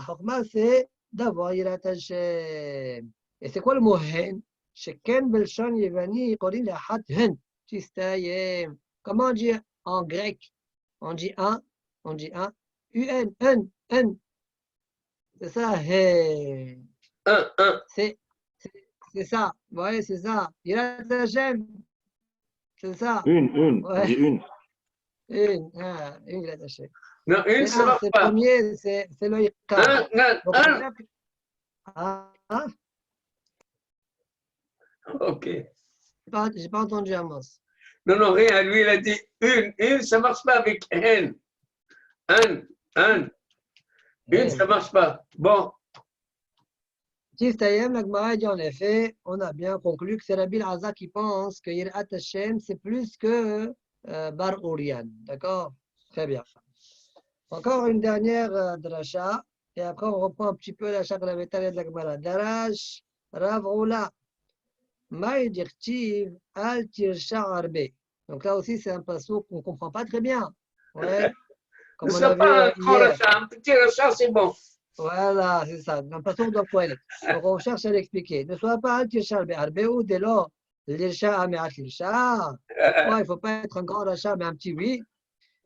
B: chokma, c'est d'avoir Yirat Hashem. Et c'est quoi le mot hen? Sheken belshon yevani korin lehat hen. Tistayem. Comment on dit en grec? On dit un. UN, un. C'est ça, hen.
A: Un.
B: C'est c'est ça. Ouais, c'est ça. Yirat Hashem, c'est ça.
E: Une.
B: Ouais,
E: J'ai une.
B: une Yirat Hashem.
A: Non, une,
B: C'est
A: ça
B: un,
A: marche
B: c'est le
A: pas.
B: premier, c'est le Iqar. Donc, on
A: Un.
B: dirait que- Ah,
A: Ok.
B: j'ai pas entendu Amos.
A: Non, non, rien. Lui, il a dit une, ça marche pas avec un. Un. Une, ça marche pas. Bon.
B: Tistayem, la Gemara dit en effet, on a bien conclu que c'est Rabbi Al-Azza qui pense que Yirat Hashem, c'est plus que Bar Urian. D'accord? Très bien. Encore une dernière dracha, et après on reprend un petit peu la chakra de la Gemara. Darash, Rav Oula, Maï Dirtiv, Al Tirsha Arbe. Donc là aussi, c'est un passage qu'on ne comprend pas très bien. Ouais.
A: Ne
B: Comme on a
A: sois
B: vu
A: pas un grand
B: hier.
A: rachat. Un petit rachat, c'est bon.
B: Voilà, c'est ça. Un passage de poète. Donc on cherche à l'expliquer. Ne sois pas Al Tirsha Arbe ou dès lors, l'Irsha Ameat l'Irsha. Ouais, il ne faut pas être un grand rachat, mais un petit oui.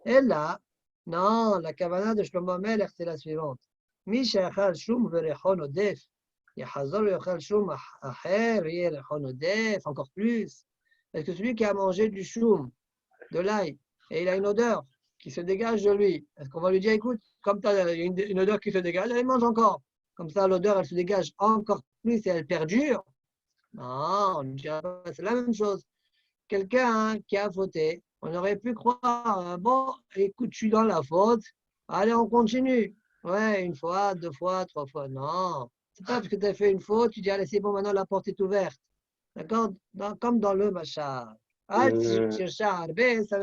B: Et là, non, la kavana de Shlomo Melech, c'est la suivante. Misha yachal shum verechon odef. Yachazor yachal shum acher, yerechon odef, encore plus. Parce que celui qui a mangé du shum, de l'ail, et il a une odeur qui se dégage de lui, est-ce qu'on va lui dire, écoute, comme tu as une odeur qui se dégage, elle mange encore. Comme ça, l'odeur, elle se dégage encore plus et elle perdure. Non, on ne dira pas, c'est la même chose. Quelqu'un qui a fauté, on aurait pu croire, bon, écoute, je suis dans la faute, allez, on continue. Ouais, une fois, deux fois, trois fois. Non, c'est pas parce que tu as fait une faute, tu dis, allez, c'est bon, maintenant la porte est ouverte. D'accord? Comme dans le machin. Ah, ça veut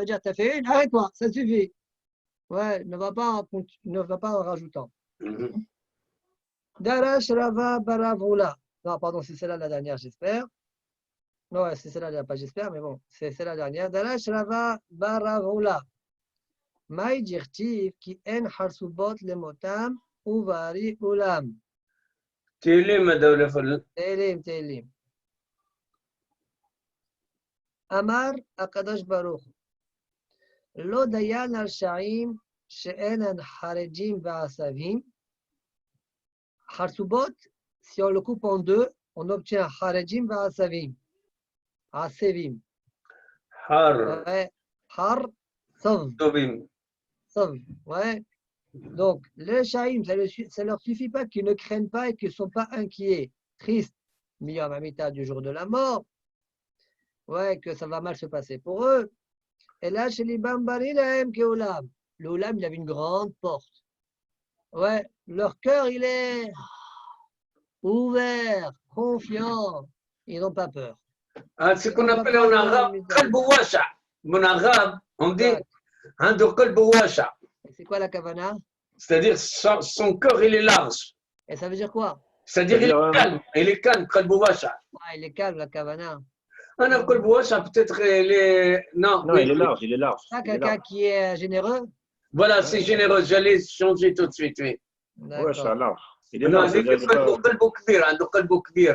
B: dire, tu as fait une, arrête-toi, ça suffit. Ouais, ne va pas en rajoutant. Darash Rava Baravula. Non, pardon, c'est celle-là la dernière, j'espère. Non, c'est celle-là, pas j'espère, mais bon, c'est la dernière. Darash Rava Baravula. Maï dirtiv ki en harsubot le motam uvari ulam.
A: Télim, madame la folle.
B: Télim. Amar Akadosh Baruch. Lo dayan al sha'im she'enan harejim va'asavim. Harsubot, si on le coupe en deux, on obtient harejim va'asavim. Asevim.
A: Har.
B: Ouais. Har, sav.
A: Tobim.
B: Sav. Ouais. Donc, les Shaïm, ça ne leur suffit pas qu'ils ne craignent pas et qu'ils ne sont pas inquiets, tristes, Miyam Amita du jour de la mort, ouais, que ça va mal se passer pour eux. Et là, chez les Bambari, le Oulam, il avait une grande porte. Ouais, leur cœur, il est ouvert, confiant, ils n'ont pas peur.
A: Ah, c'est ce qu'on appelle en arabe Kalbouwacha. En arabe, on dit un de Kalbouwacha.
B: C'est quoi la kavana?
A: C'est-à-dire son corps, il est large.
B: Et ça veut dire quoi?
A: C'est-à-dire il est calme. Il est calme, Kalbouwacha.
B: Ah, il est calme, la kavana.
A: Ah non, Kalbouwacha, peut-être il est. Non,
E: Non, il est large, il est large.
B: Ah, quelqu'un qui est généreux?
A: Voilà, c'est généreux. J'allais changer tout de suite. Oui.
E: Ouais, c'est large. Il est
A: Non,
E: large.
A: c'est Kalbou Kbir, un de Kalbou Kbir.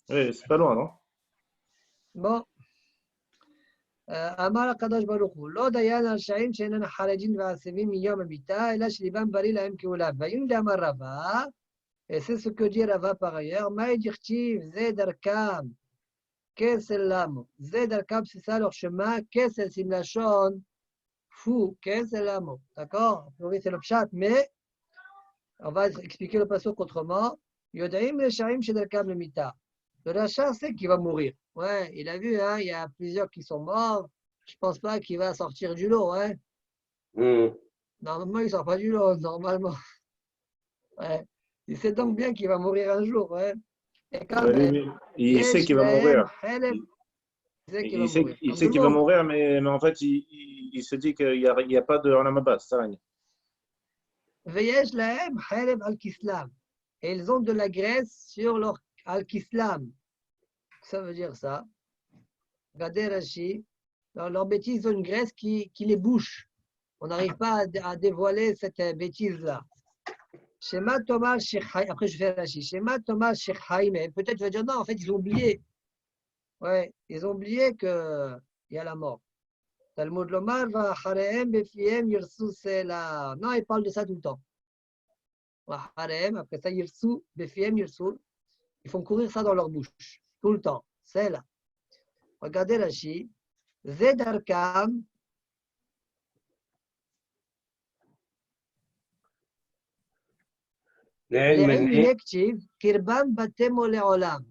E: Oui, c'est pas loin, non?
B: Bon. אמר הקדוש ברוך הוא, לא דיין על שעים שאינם חרדים ועשבים מיום המיתה, אלא שליבם בריא להם כעולם. ויום דאמר רבה, et c'est ce que dit Rava par ailleurs, מאי דכתיב זה דרכם, כסל למו. זה דרכם, c'est ça leur chemin, כסל c'est une lachon, fou, כסל למו. D'accord? Oui, c'est le pshat, mais on va expliquer le passage autrement. יודעים לשעים שדרכם למיתה. Le rachat sait qu'il va mourir. Ouais, il a vu, hein, il y a plusieurs qui sont morts. Je ne pense pas qu'il va sortir du lot. Hein. Normalement, il ne sort pas du lot, normalement. Ouais. Il sait donc bien qu'il va mourir un jour. Ouais. Et quand même,
E: il sait qu'il va mourir.
B: Il
E: sait qu'il va mourir, mais en fait, il se dit qu'il n'y a pas de Olamaba, ça règne.
B: Veyesh lahem haleb al-kislam. Et ils ont de la graisse sur leur al-kislam. Ça veut dire ça. Regardez Rashi. Dans leur bêtise, ils ont une graisse qui les bouche. On n'arrive pas à dévoiler cette bêtise-là. Shema Thomas Shekhaim. Après, je fais Rashi. Shema Thomas Shekhaim. Peut-être tu vas dire non, en fait, ils ont oublié. Ouais, ils ont oublié qu'il y a la mort. Talmud Lomar va Hareem Befiem Yirsu Sela. Non, il parle de ça tout le temps. Hareem, après ça, Yirsu Befiem Yirsu. Ils font courir ça dans leur bouche, tout le temps. C'est là. Regardez Rashi. Zedarkam. Kirbam batemo leolam.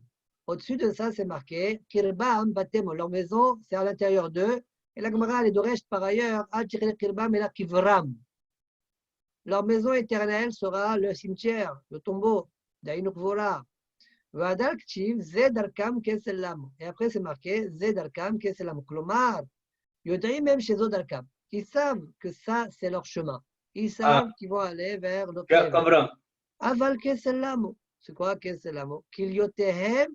B: Au-dessus de ça, c'est marqué Kirbam batemo. Leur maison, c'est à l'intérieur d'eux. Et la Gemara, elle est d'Oresh par ailleurs. Kirbam et la Kivram. Leur maison éternelle sera le cimetière, le tombeau d'Ainukvora. Vadal Ktiv, Zedarkam Keselam. Et après, c'est marqué Zedarkam Keselam. Klomar, Yodaï même chez Zodarkam. Ils savent que ça, c'est leur chemin. Ils savent qu'ils vont aller vers le
A: Abraham.
B: Aval Keselamo. C'est quoi Keselamo? Kiliotehem,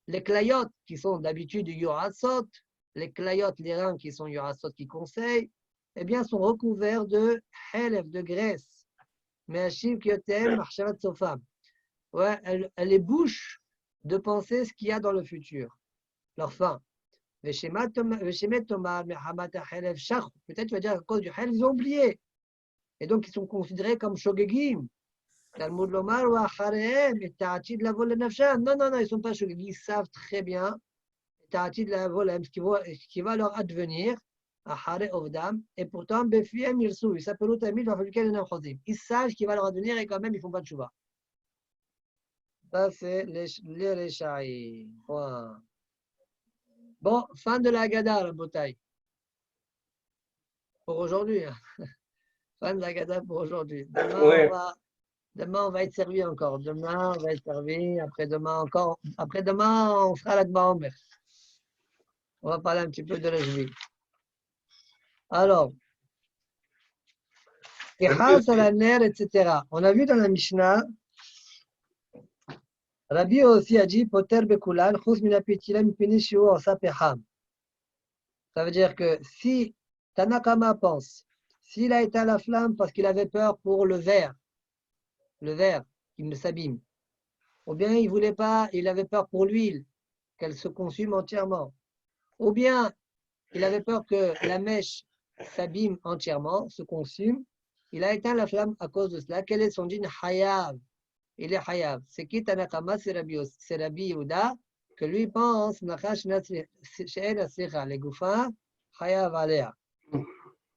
B: les clayot qui sont d'habitude Yorassot, les clayot, les reins qui sont Yorassot qui conseillent, eh bien, sont recouverts de Helef, de graisse. Mais Hachim Kiotehem, Marchavat Sofam. Ouais, elle les bouche de penser ce qu'il y a dans le futur, leur fin. Peut-être tu vas dire à cause du Helef, ils ont oublié. Et donc, ils sont considérés comme Shogegim. Talmud Lomar ou Acharem, et Ta'atid la vol nafshan. Non, ils ne sont pas Shogegim. Ils savent très bien Ta'atid la vol, ce qui va leur advenir. Achare Ovdam. Et pourtant, Befiem Yirsou. Ils s'appellent Outamid, ils savent ce qui va leur advenir et quand même, ils ne font pas de chouva. Ça, c'est les Rechaï. Bon, fin de la Haggadah, la bataille. Pour aujourd'hui. Hein. Fin de la Haggadah pour aujourd'hui. Demain, on va être servi encore. Demain, on va être servi. Après-demain, encore. Après-demain, on fera la Dmaomer. On va parler un petit peu de la Jvi. Alors, Kechas à la ner, etc. On a vu dans la Mishnah, Rabbi aussi a dit Poter Bekulan, Chus Minapitilam Pinishu Osa Peham. Ça veut dire que si Tanakama pense, s'il a éteint la flamme parce qu'il avait peur pour le verre, qu'il ne s'abîme, ou bien il voulait pas, il avait peur pour l'huile, qu'elle se consume entièrement, ou bien il avait peur que la mèche s'abîme entièrement, se consume, il a éteint la flamme à cause de cela. Quel est son din? Hayav. Il est Hayav. C'est qui Tanakama? C'est Rabbi Yehuda, que lui pense, les Goufa, Hayav Alea.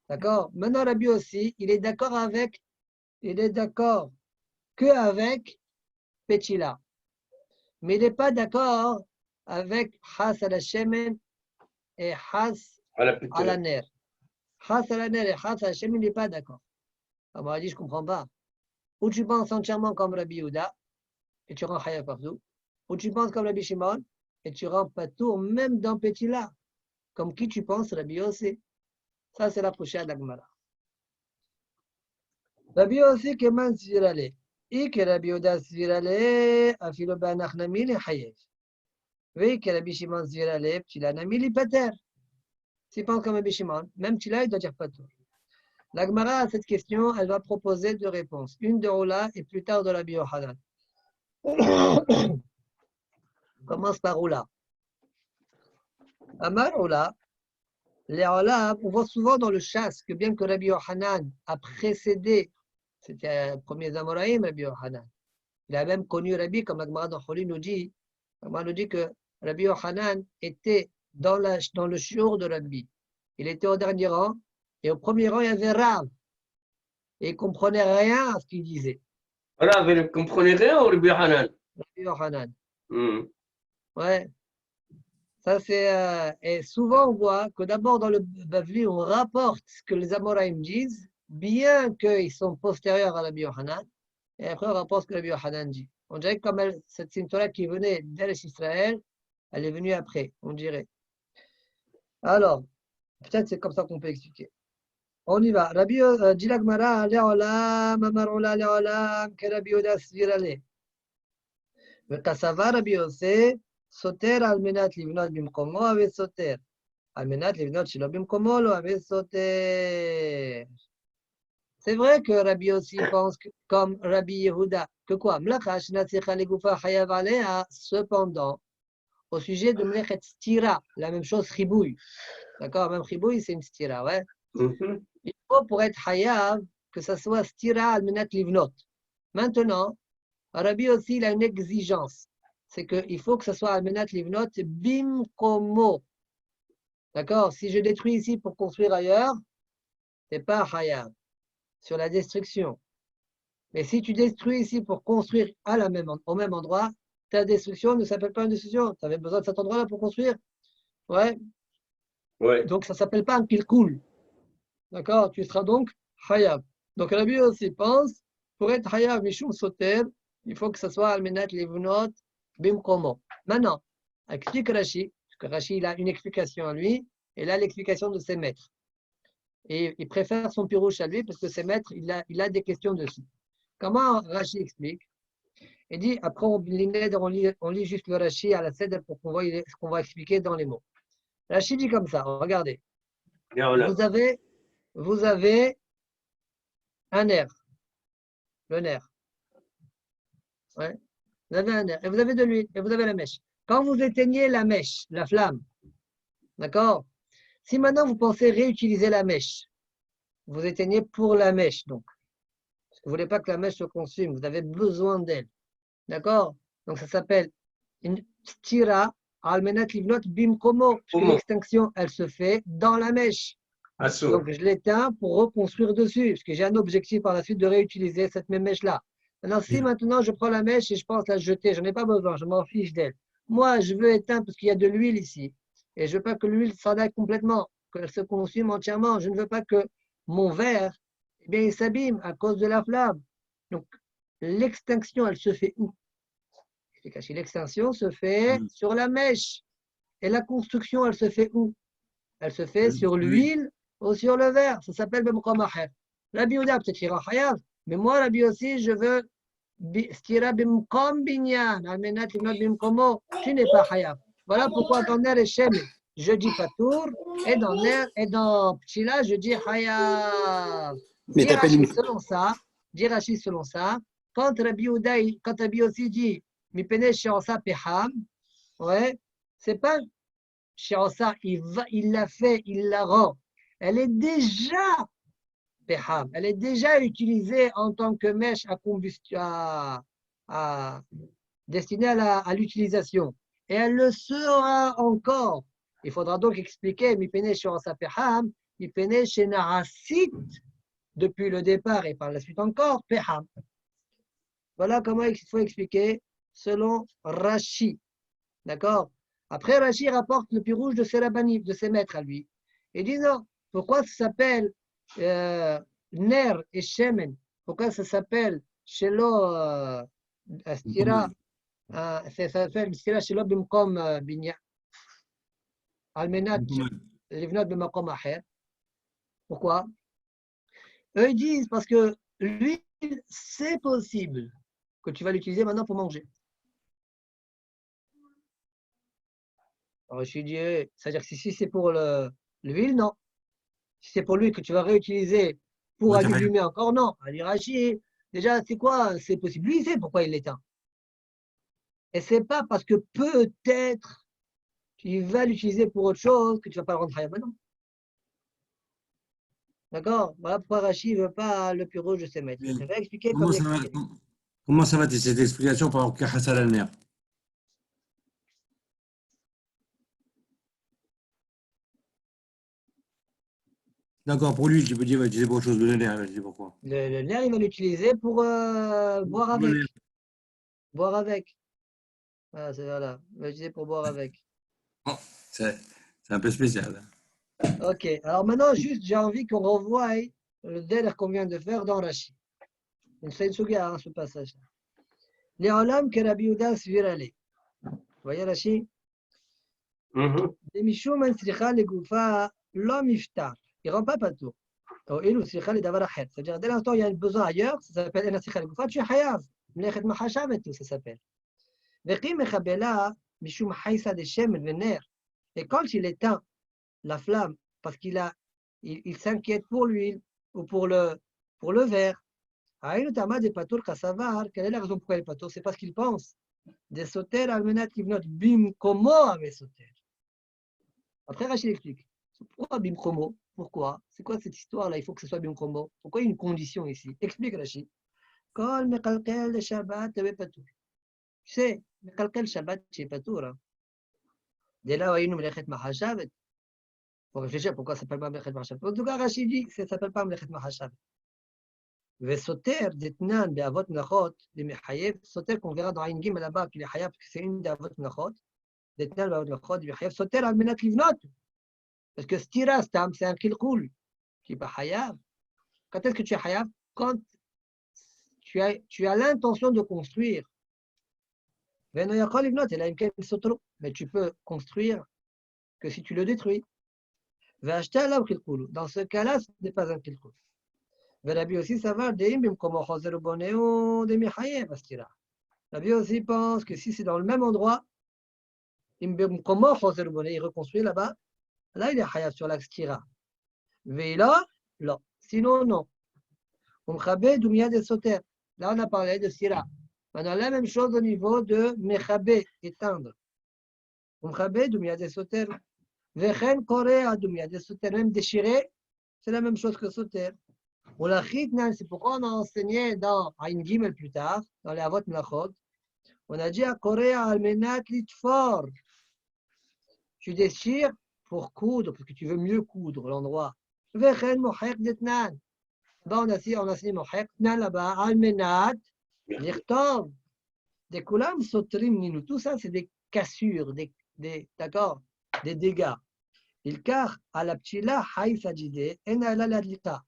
B: D'accord? Maintenant, Rabbi aussi, il est d'accord qu'avec Petila. Mais il n'est pas d'accord avec Has à la Shemen et Has à la Ner. Has à la Ner et Has à la Shemen, il n'est pas d'accord. On m'a dit, je ne comprends pas. Ou tu penses entièrement comme Rabbi Yehuda et tu rends Hayav partout. Ou tu penses comme Rabbi Shimon et tu rends Patour même dans Petila. Comme qui tu penses, Rabbi Yossi. Ça, c'est la prochaine d'Agmara. Rabbi Yossi, Keman Svirale. Et que Rabbi Yehuda Svirale, Afilo Banachnami, les Hayev. Oui, que Rabbi Shimon Svirale, Ptila Nami, les Pater. S'il pense comme Rabbi Shimon, même Ptila, il doit dire Patour. La Gemara, à cette question, elle va proposer deux réponses. Une de Ola et plus tard de Rabbi Yochanan. Commence par Ola. Amar Ola, les Ola, on voit souvent dans le chasse que bien que Rabbi Yochanan a précédé, c'était le premier Amoraïm, Rabbi Yochanan. Il a même connu Rabbi, comme la Gemara dans Choli nous dit. La Gemara nous dit que Rabbi Yochanan était dans le shiur de Rabbi. Il était au dernier rang. Et au premier rang, il y avait Rav. Et il ne comprenait rien à ce qu'il disait.
A: Rav, il ne comprenait rien ou Rabbi Yochanan?
B: Rabbi Yochanan. Ouais. Ça, c'est. Et souvent, on voit que d'abord, dans le Bavli, on rapporte ce que les Amoraïm disent, bien qu'ils sont postérieurs à Rabbi Yochanan. Et après, on rapporte ce que Rabbi Yochanan dit. On dirait que comme cette Torah qui venait d'Eretz Israël, elle est venue après, on dirait. Alors, peut-être c'est comme ça qu'on peut expliquer. On y va. Rabbi dit la Gemara, Le'olam, Amar Ola Le'olam, que Rabbi Yehuda Svirale. וכסבר רבי יוסף, סותר על מנת לבנות במקומו וסותר. על מנת לבנות שלא במקומו לא וסותר. C'est vrai que Rabbi aussi pense comme Rabbi Yehuda. Que quoi? Mlacha shenatzircha legoufa chayav alea. Cependant, au sujet de mlechet stira, la même chose chibouille. D'accord? Même chibouille, c'est une stira, ouais? Il faut pour être hayav que ça soit stira al menat livnot. Maintenant, Rabbi aussi, il a une exigence. c'est qu'il faut que ce soit Almenat Livnot Bimkomo. D'accord? Si je détruis ici pour construire ailleurs, ce n'est pas Hayab, sur la destruction. Mais si tu détruis ici pour construire au même endroit, ta destruction ne s'appelle pas une destruction. Tu avais besoin de cet endroit-là pour construire. Ouais.
A: Ouais.
B: Donc, ça ne s'appelle pas un pilkoul. D'accord? Tu seras donc Hayab. Donc, Rabbi aussi pense, pour être Hayab Mishum Soter, il faut que ce soit Almenat Livnot Bimkomo. Maintenant, explique Rashi, parce que Rashi, il a une explication à lui, et là, l'explication de ses maîtres. Et il préfère son pirouche à lui, parce que ses maîtres, il a des questions dessus. Comment Rashi explique? Il dit, après on lit juste le Rashi à la cèdre pour qu'on voit ce qu'on va expliquer dans les mots. Rashi dit comme ça, regardez. Vous avez un nerf, le nerf. Ouais. Vous avez un nerf, et vous avez de l'huile, et vous avez la mèche. Quand vous éteignez la mèche, la flamme, d'accord? Si maintenant vous pensez réutiliser la mèche, vous éteignez pour la mèche, donc. Parce que vous ne voulez pas que la mèche se consume, vous avez besoin d'elle. D'accord? Donc ça s'appelle une stira almenat livnot bimkomo. Parce que l'extinction, elle se fait dans la mèche. Donc je l'éteins pour reconstruire dessus. Parce que j'ai un objectif par la suite de réutiliser cette même mèche-là. Maintenant, si maintenant je prends la mèche et je pense la jeter, je n'en ai pas besoin, je m'en fiche d'elle. Moi, je veux éteindre parce qu'il y a de l'huile ici. Et je ne veux pas que l'huile s'en aille complètement, qu'elle se consume entièrement. Je ne veux pas que mon verre, eh bien, il s'abîme à cause de la flamme. Donc, l'extinction, elle se fait où? L'extinction se fait sur la mèche. Et la construction, elle se fait où? Elle se fait sur l'huile ou sur le verre. Ça s'appelle Bemkom Acher. La Yehuda, peut-être ira Hayav, mais moi, la aussi, je veux Stira Bimkom Binyan, Almenat Livnot Bimkomo, tu n'es pas Hayav. Voilà pourquoi dans Ner et Shem, je dis Patour, et dans Ner et dans Pchila, je dis Hayav.
C: Mais t'appelles une...
B: Dire Rashi selon ça, quand Rabbi aussi dit Mipene Sheosa Peham, ouais, c'est pas Sheosa, il l'a fait, il la rend. Elle est déjà Peham, elle est déjà utilisée en tant que mèche à combustion, destinée à l'utilisation. Et elle le sera encore. Il faudra donc expliquer Mipene Sheosa Peham, Mipene Shenarasit, depuis le départ et par la suite encore, Peham. Voilà comment il faut expliquer selon Rashi. D'accord? Après, Rashi rapporte le pirouge de ses rabbanim, de ses maîtres à lui. Il dit non, pourquoi ça s'appelle Ner et Shemen? Pourquoi ça s'appelle Shelo Astira? Ça s'appelle Astira Shelo Bimkom Binya. Almenat Livnot Bimakom Acher. Pourquoi? Eux, ils disent parce que l'huile, c'est possible que tu vas l'utiliser maintenant pour manger. Alors, je dis, c'est-à-dire que si c'est pour l'huile, non. Si c'est pour l'huile que tu vas réutiliser pour allumer encore, non. Rashi, déjà, c'est quoi? C'est possible. Lui, il sait pourquoi il l'éteint. Et c'est pas parce que peut-être tu vas l'utiliser pour autre chose que tu ne vas pas le rendre hayab maintenant. D'accord? Voilà pourquoi Rashi ne veut pas le plus rouge de ses maîtres. Je vais expliquer comme l'expliquer.
D: Comment ça va cette explication par rapport à Hassan al-Ner? D'accord, pour lui, tu peux dire, il va utiliser pour autre chose, le nerf, je dis pourquoi.
B: Le nerf, il va l'utiliser pour boire avec. Boire avec. Voilà, voilà. Il va l'utiliser pour boire avec.
D: Bon, c'est un peu spécial.
B: Ok, alors maintenant, juste, j'ai envie qu'on revoie le délai qu'on vient de faire dans Rashi. C'est une souga, hein, ce passage-là. Les olam que Rabbi Yehuda svirale. Vous voyez Rashi? Mishum en sricha legoufa l'homme iftar. Il ne rend pas tout. Il ou sricha le davar achet. C'est-à-dire, dès l'instant où il y a un besoin ailleurs, ça s'appelle en sricha legoufa, tu es hayav. Mlechet mahashav et tout, ça s'appelle. Veqi mechabela mishum haïsa de shemen vener. Et quand il éteint la flamme, parce qu'il s'inquiète pour l'huile ou pour le verre, quelle est la raison pourquoi il est patour? C'est parce qu'il pense des soter almenat livnot bimkomo ave soter. Après, Rachid explique. Pourquoi bimkomo? Pourquoi? C'est quoi cette histoire-là? Il faut que ce soit bimkomo. Pourquoi il y a une condition ici? Explique Rachid. Kol mekalkel de Shabbat ave patour. Tu sais, מקלקל שבת שהיא פטור. Dès là, il nous melechet mahashavet. Pour réfléchir, pourquoi ça s'appelle pas melechet mahashavet? En tout cas, Rachid dit, ça s'appelle pas melechet mahashavet. Vesoter d'etnan be'avot melachot, de mechayev, soter qu'on verra dans Ayin Gimel là-bas, qu'il est chayav, parce que c'est une d'avot melachot, d'etnan be'avot melachot, de mechayev, soter al menat livnot. Parce que stira, stam, c'est un kilkul, qui n'est pas chayav. Quand est-ce que tu es chayav? Quand tu as l'intention de construire. Mais tu peux construire que si tu le détruis. Dans ce cas-là, ce n'est pas un kilkul. Rabbi aussi, ça va. Rabbi aussi pense que si c'est dans le même endroit, il reconstruit là-bas, là il est chayav sur la stira. Là, sinon non. Là on a parlé de stira. On a la même chose au niveau de Mechabé, éteindre. Mechabé, Doumia de Soter. Vechen Korea, Doumia de Soter. Même déchirer, c'est la même chose que Soter. Ou la Chitnan, c'est pourquoi on a enseigné dans Ayin Gimel plus tard, dans les Avot Melachot, on a dit à Korea, Almenat Litfor. Tu déchires pour coudre, parce que tu veux mieux coudre l'endroit. Vechen Mohek Detnan. On a enseigné Mohek, Tnan là-bas, Almenat. L'irtov, des koulam sotrim ninu, tout ça c'est des cassures, d'accord, des dégâts. Il car à la ptila haïfadjide, en ala ladlika.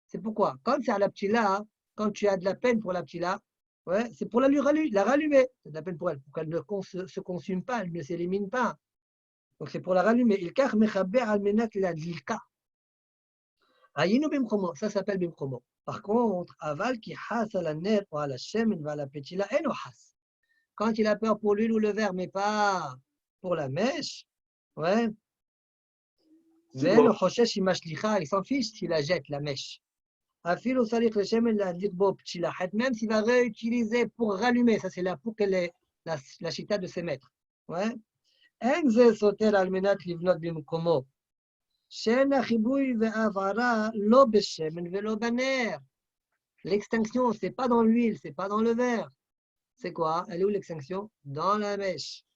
B: C'est pourquoi, quand c'est à la ptila, quand tu as de la peine pour la ptila, ouais, c'est pour la rallumer. C'est de la peine pour qu'elle ne se consume pas, elle ne s'élimine pas. Donc c'est pour la rallumer. Il car mechaber almenat ladlika. Ayinu bimchomo, ça s'appelle bimchomo. Par contre, aval qui has à la ner ou à la shemen ou à la petila, eno has. Quand il a peur pour l'huile ou le verre, mais pas pour la mèche, ouais. Il s'en fiche s'il la jette, la mèche. Afil ou salik le shemen la dirbo petila, même s'il va réutiliser pour rallumer, ça c'est là pour qu'elle ait la chita de ses maîtres. Ouais. Enze soter almenat livnot bimkomo. L'extinction, ce n'est pas dans l'huile, ce n'est pas dans le verre. C'est quoi? Elle est où l'extinction? Dans la mèche.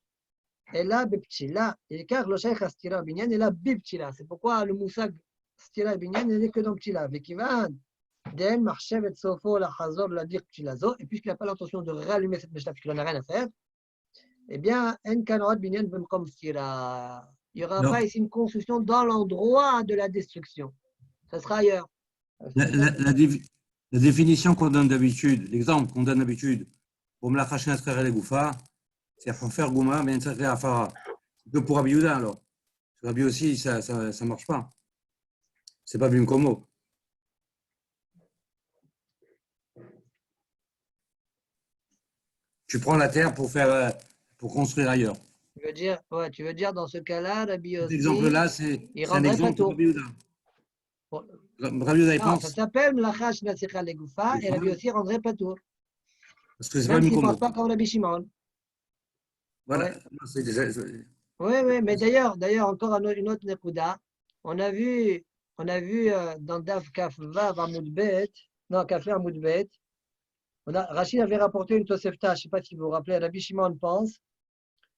B: Et là, bipchila. Et car le cheikh stira binyan est là, bipchila. C'est pourquoi le moussag stira binyan n'est que dans pchila. Vekivan, den, marchev et sofo, la chazor, la dir pchilazo. Et puisqu'il n'a pas l'intention de rallumer cette mèche-là, puisqu'il n'en a rien à faire, eh bien, en kanot binyan bem comme stira. Il n'y aura pas ici une construction dans l'endroit de la destruction. Ça sera ailleurs.
D: La définition qu'on donne d'habitude, l'exemple qu'on donne d'habitude pour me la cracher à se les gouffas, c'est pour faire gouma, mais ça fait afara. Que pour Rabbi Yehuda alors. Rabbi aussi, ça ne marche pas. C'est pas bien comme tu prends la terre pour construire ailleurs.
B: Tu veux dire dans ce cas-là, Rabbi Yossi,
D: cet exemple-là, c'est un exemple pour Rabbi Yehuda. Rabbi Yehuda, il pense.
B: Ça s'appelle Mlachash Natsicha Legoufa et Rabbi Yossi rendrait pas tour.
D: Parce que c'est
B: même
D: pas
B: s'il ne pense pas comme Rabbi Shimon.
D: Voilà.
B: Ouais. Oui, mais d'ailleurs, encore une autre Nekuda. On a vu dans Daf Kaf Vav Amoudbet, non, Kaf Amoudbet, Rachid avait rapporté une Tosefta, je ne sais pas si vous vous rappelez, Rabbi Shimon pense.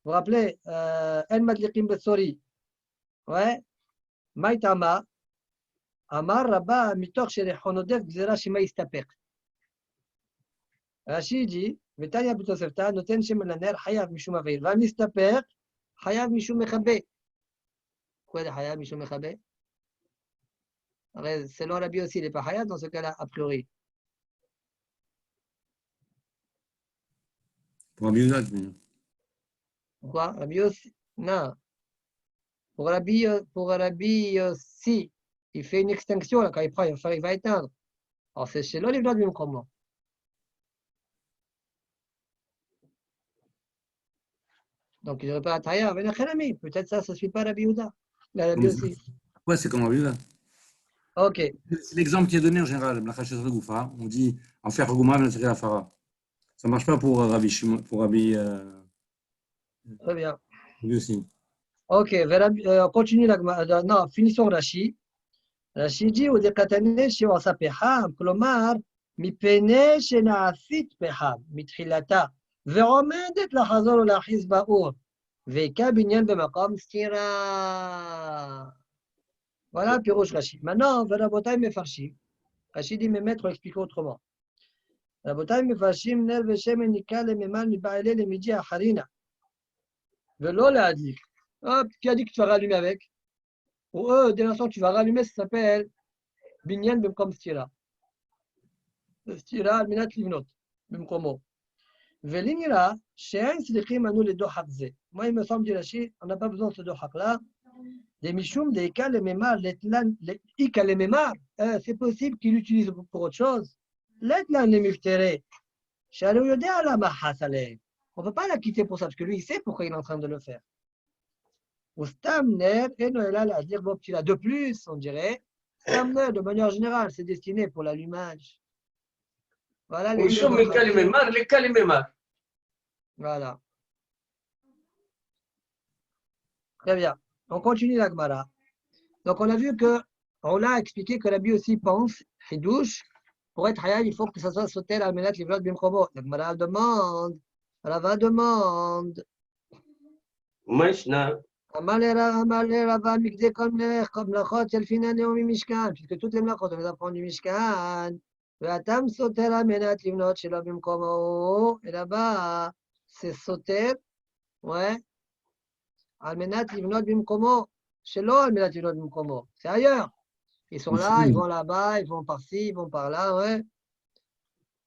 B: Vous vous rappelez, El Madlikim Betsori. Ouais. Maïtama. Amar Rabba Mitor Sherechonodef Gzera Shema Istapek. Rachid dit, Vetania B'Tosefta, Noten Shem Laner, Hayav Mishum Avir. Va Mistapek, Hayav Mishum Mechabe. Quoi de Hayav Mishum Mechabe? Selon Rabbi aussi, il n'est pas Hayav dans ce cas-là, a priori.
D: Pour Rabbi Yehuda,
B: Pourquoi? Rabbi aussi? Non. Pour Rabbi aussi, il fait une extinction, là, quand il prend, il va éteindre. Alors, c'est chez l'olive de comment? Donc, il n'aurait pas à tailler avec un peut-être ça ne suit pas Rabbi Yehuda. La Rabbi aussi.
D: Ouais, c'est comme Rabbi Yehuda.
B: Ok.
D: C'est l'exemple qui est donné en général. On dit en faire Gouma, la Fara. Ça ne marche pas pour Rabbi Shimon, pour Rabbi.
B: Très bien.
D: Lui aussi.
B: Ok, on continue. Non, finissons Rashi. Rashi dit au décatané chez Wasa Peham, Klomar, mi pene shenaasit Peham, mi trilata, ועומדת לחזור ולהכריז באור, והיכה בניין במקום סתירה. Voilà le pirouche Rashi. Maintenant, Rabotai Mefarshim. Rashi dit, mes maîtres expliquent autrement. Rabotai Mefarshim, Ner Veshem Nika le Memal Mibaele le Midi Acharina. Velo l'a dit. Hop, qui a dit que tu vas rallumer avec? Ou eux, dès l'instant que tu vas rallumer, ça s'appelle Binyan Bemkom Stira. Stira, Minat Livnot, Bemkomo. Velinira, Shein Slichim Anu le Dohakze. Moi, il me semble, dit Rashi, on n'a pas besoin de ce Dohak-là. Des Mishum, des Ika le Memar, Ika le Memar, c'est possible qu'il l'utilise pour autre chose. L'Etlan le Miftere. Shalou Yodea la Mahasale. On ne peut pas la quitter pour ça, parce que lui, il sait pourquoi il est en train de le faire. Ou Stamner, et Noël à dire, bon, petit là, de plus, on dirait. Stamner, de manière générale, c'est destiné pour l'allumage. Voilà les
A: Mishum
B: deux.
A: Mekalimemar, les Kalimemar.
B: Voilà. Très bien. On continue la Gemara. Donc, on a vu que, on l'a expliqué que Rabbi aussi pense, Hidouche, pour être hayal, il faut que ça soit sauté à Menat Livlot Bimchomo. La Gemara demande, Rava demande.
A: Mashna.
B: Amalé Rava Mikde comme Lachot, Elfina Neomi Mishkan, puisque toutes les Mlachot, on les apprend du Mishkan. Atam sauter à Menat Livlot Shelo Bimchomo. Et là-bas, c'est sauter, ouais. Almenat Livnot Bimkomo, chez l'eau, Almenat Livnot Bimkomo, c'est ailleurs. Ils sont là, ils vont là-bas, ils vont par-ci, ils vont par-là, ouais.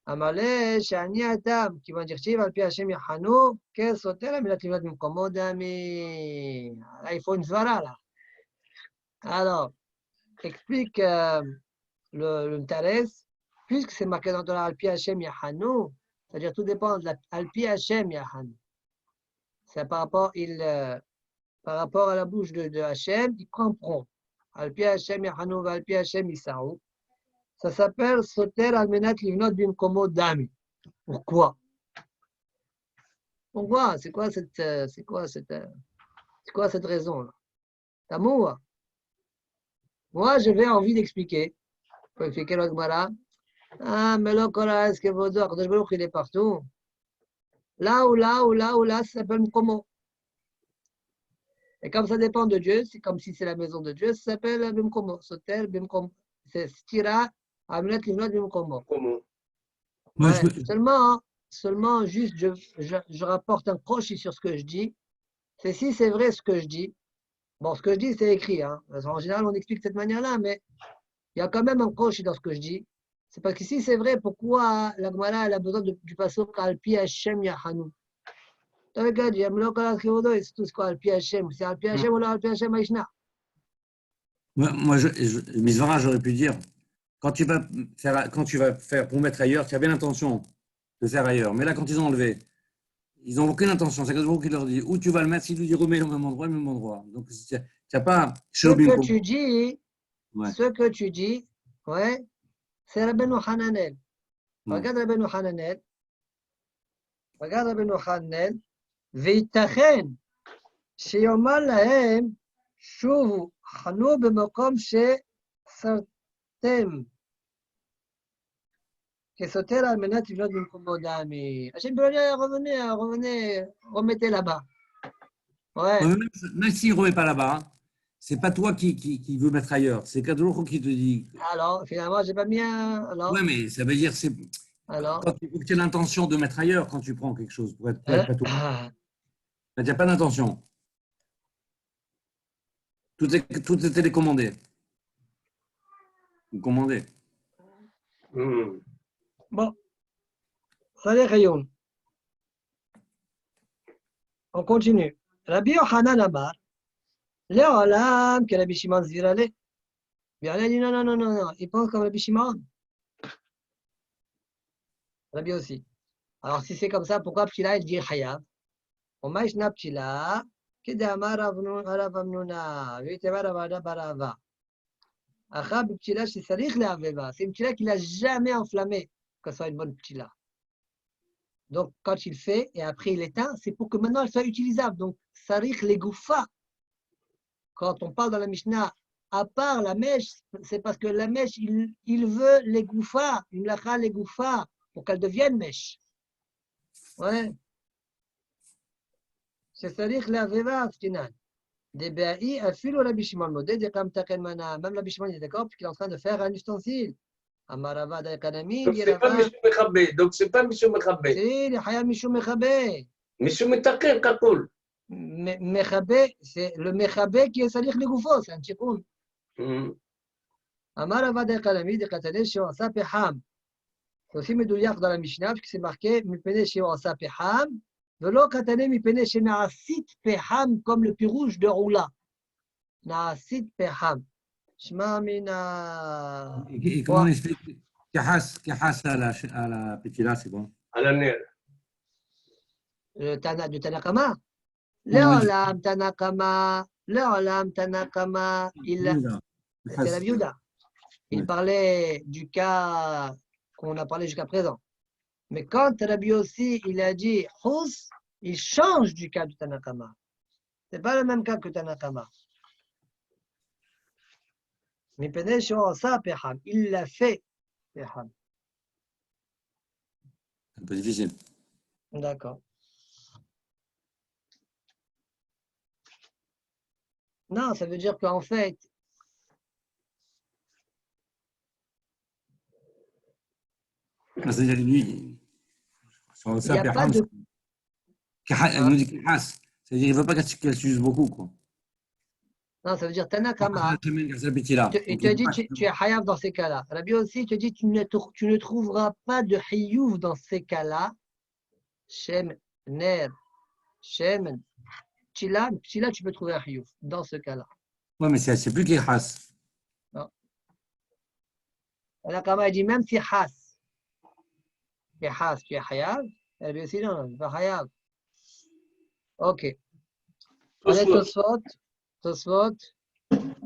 B: Amalé, Shani Adam, qui vont dire Shiv, Alpi Hashem Yahanu, qu'est-ce sauter Almenat Livnot Bimkomo d'Ami. Là, il faut une svara, là. Alors, explique le Mtares, puisque c'est marqué dans la Alpi Hashem Yahanu, c'est-à-dire tout dépend de l'Alpi Hashem Yahanu. C'est par rapport, par rapport à la bouche de Hachem, ils comprennent. Alpi Hachem Yahanou, Alpi Hachem Isaou. Ça s'appelle Soter Almenat Livnot Bimkomo Dami. Pourquoi? Pourquoi? C'est quoi cette raison-là? D'amour. Moi, j'avais envie d'expliquer. Pour expliquer le Gemara. Ah, mais là, est-ce que vous dites, il est partout. Là, ça s'appelle Mkomo. Et comme ça dépend de Dieu, c'est comme si c'est la maison de Dieu, ça s'appelle Bimkomo. Soter, Bimkomo. C'est Stira, Amnet, Livnot, Bimkomo. Ouais. Seulement, juste, je rapporte un crochet sur ce que je dis. C'est si c'est vrai ce que je dis. Bon, ce que je dis, c'est écrit. Hein. En général, on explique de cette manière-là, mais il y a quand même un crochet dans ce que je dis. C'est parce que si c'est vrai, pourquoi la Gemara a besoin du pasuk Alpi Hashem Yahanu? C'est tout ce qu'on a Alpi Hashem. C'est Alpi Hashem ou Alpi Hashem Aishna?
D: Moi, Misvara, j'aurais pu dire, quand tu vas faire pour mettre ailleurs, tu as bien l'intention de faire ailleurs. Mais là, quand ils ont enlevé, ils n'ont aucune intention. C'est quelqu'un qui leur dit où tu vas le mettre, s'il lui dit remets au même endroit, Donc, tu n'as pas.
B: Ce que tu dis, ouais, c'est Rabbeinu Hananel. Regarde Rabbeinu Hananel. וייתכן שיאמר להם שובו חנו במקום שסרתם כסותר על מנת לבנות במקומו דמי. השם revenez, remettez là-bas. Ouais.
D: Même s'il ne remet pas là-bas, c'est pas toi qui veux mettre ailleurs, c'est Kadouro qui te dit.
B: Alors, finalement, j'ai pas mis un. Alors.
D: Oui, mais ça veut dire c'est.
B: Alors.
D: Quand tu as l'intention de mettre ailleurs quand tu prends quelque chose pour être pas toi. Il n'y a pas d'intention. Tout est télécommandé. Ou commandé.
B: Bon. Allez, rayon. On continue. Rabbi Yochanan Amar. Léolam, que Rabbi Shimon Zvirale. Bien, dit non. Il pense comme Rabbi Shimon. Rabbi aussi. Alors, si c'est comme ça, pourquoi Ptila, il dit Chayav? ומה ישנה פתילה? כדאמר הרב אמנונה, ויתאמר הוועדה ברעבה. אחר בפתילה שצריך להבבה, c'est une ptila qu'il n'a jamais enflammée, que ce soit une bonne ptila. Donc, quand il fait et après il éteint, c'est pour que maintenant elle soit utilisable. Donc, sarich legoufa. Quand on parle dans la Mishnah, à part la mèche, c'est parce que la mèche, il veut legoufa, une lacha legoufa, pour qu'elle devienne mèche. Ouais. שצריך להבהבה עסקינן. דבאי אפילו רבי שמעון מודה דקה מתקן מנה. Même Rabbi Shimon est d'accord parce qu'il est en train de faire un ustensile. אמר רבא דקנמי,
A: Donc,
B: dit
A: c'est pas
B: Rava,
A: Mishum Mechabé. Donc, c'est pas Mishum Mechabé.
B: c'est le hayab mishum mechabé.
A: Mishum Metaker, Kakul.
B: Mechabé, c'est le mechabé qui est salir le goufo, c'est un tchikoun. אמר רבא דקנמי, דקתנא שעושה פחם. C'est aussi מדויק dans la Mishnah, parce que c'est marqué, מפני שעושה פחם, ולא קטנה מפני שנעשית פחם, comme le pirouge de Roula. נעשית פחם. שמע מן ה...
D: Et comment on explique Kahas à la Pétila, c'est bon?
A: À la nerf.
B: Le Tana du Tanakama.
D: Oui.
B: לעולם תנקמה, לעולם תנקמה,
D: Yehuda.
B: c'est la Biouda. Il
D: Oui.
B: parlait du cas qu'on a parlé jusqu'à présent. Mais quand Rabbi aussi, il a dit Hous, il change du cas du Tanakama. Ce n'est pas le même cas que Tanakama. Mais ça, Peham, il l'a fait. Peham.
D: C'est un peu difficile.
B: D'accord. Non, ça veut dire qu'en fait,
D: C'est-à-dire, lui, sur
B: il n'y a
D: ça,
B: pas de.
D: Elle nous dit Kahas. C'est-à-dire, il ne veut pas qu'elle s'use beaucoup, quoi.
B: Non, ça veut dire Tanakama. Il te dit tu es hayav dans ces cas-là. Rabbi aussi te dit tu ne trouveras pas de hiyuv dans ces cas-là. Shem, Ner, Shem, Chila, tu peux trouver un hiyuv dans ce cas-là.
D: Oui, mais c'est plus Kahas.
B: Non. Tanakama, il dit même si has, tu es hayav. Rabbi aussi, non, pas hayav. Ok. On est Tosfot.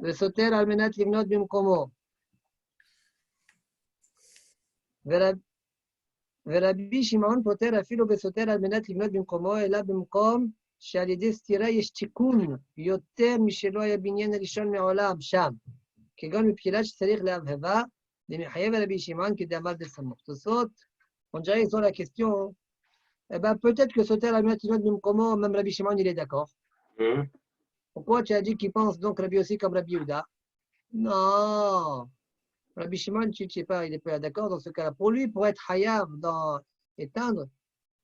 B: וסותר על מנת לבנות במקומו. ורבי שמעון פותר אפילו בסותר על מנת לבנות במקומו, אלא במקום שעל ידי סתירה יש תיקון יותר משלא היה בניין הראשון מעולם שם. כגון מבחינת שצריך להבהבה, למחייב רבי שמעון כדאמר דסמוך. תוספות, on dirait sur la question, eh ben, peut-être que סותר על מנת לבנות במקומו, même רבי שמעון il est d'accord. Pourquoi tu as dit qu'il pense donc Rabbi aussi comme Rabbi Yehuda? Non. Rabbi Shimon, tu ne sais pas, il n'est pas d'accord dans ce cas-là. Pour lui, pour être hayav dans éteindre,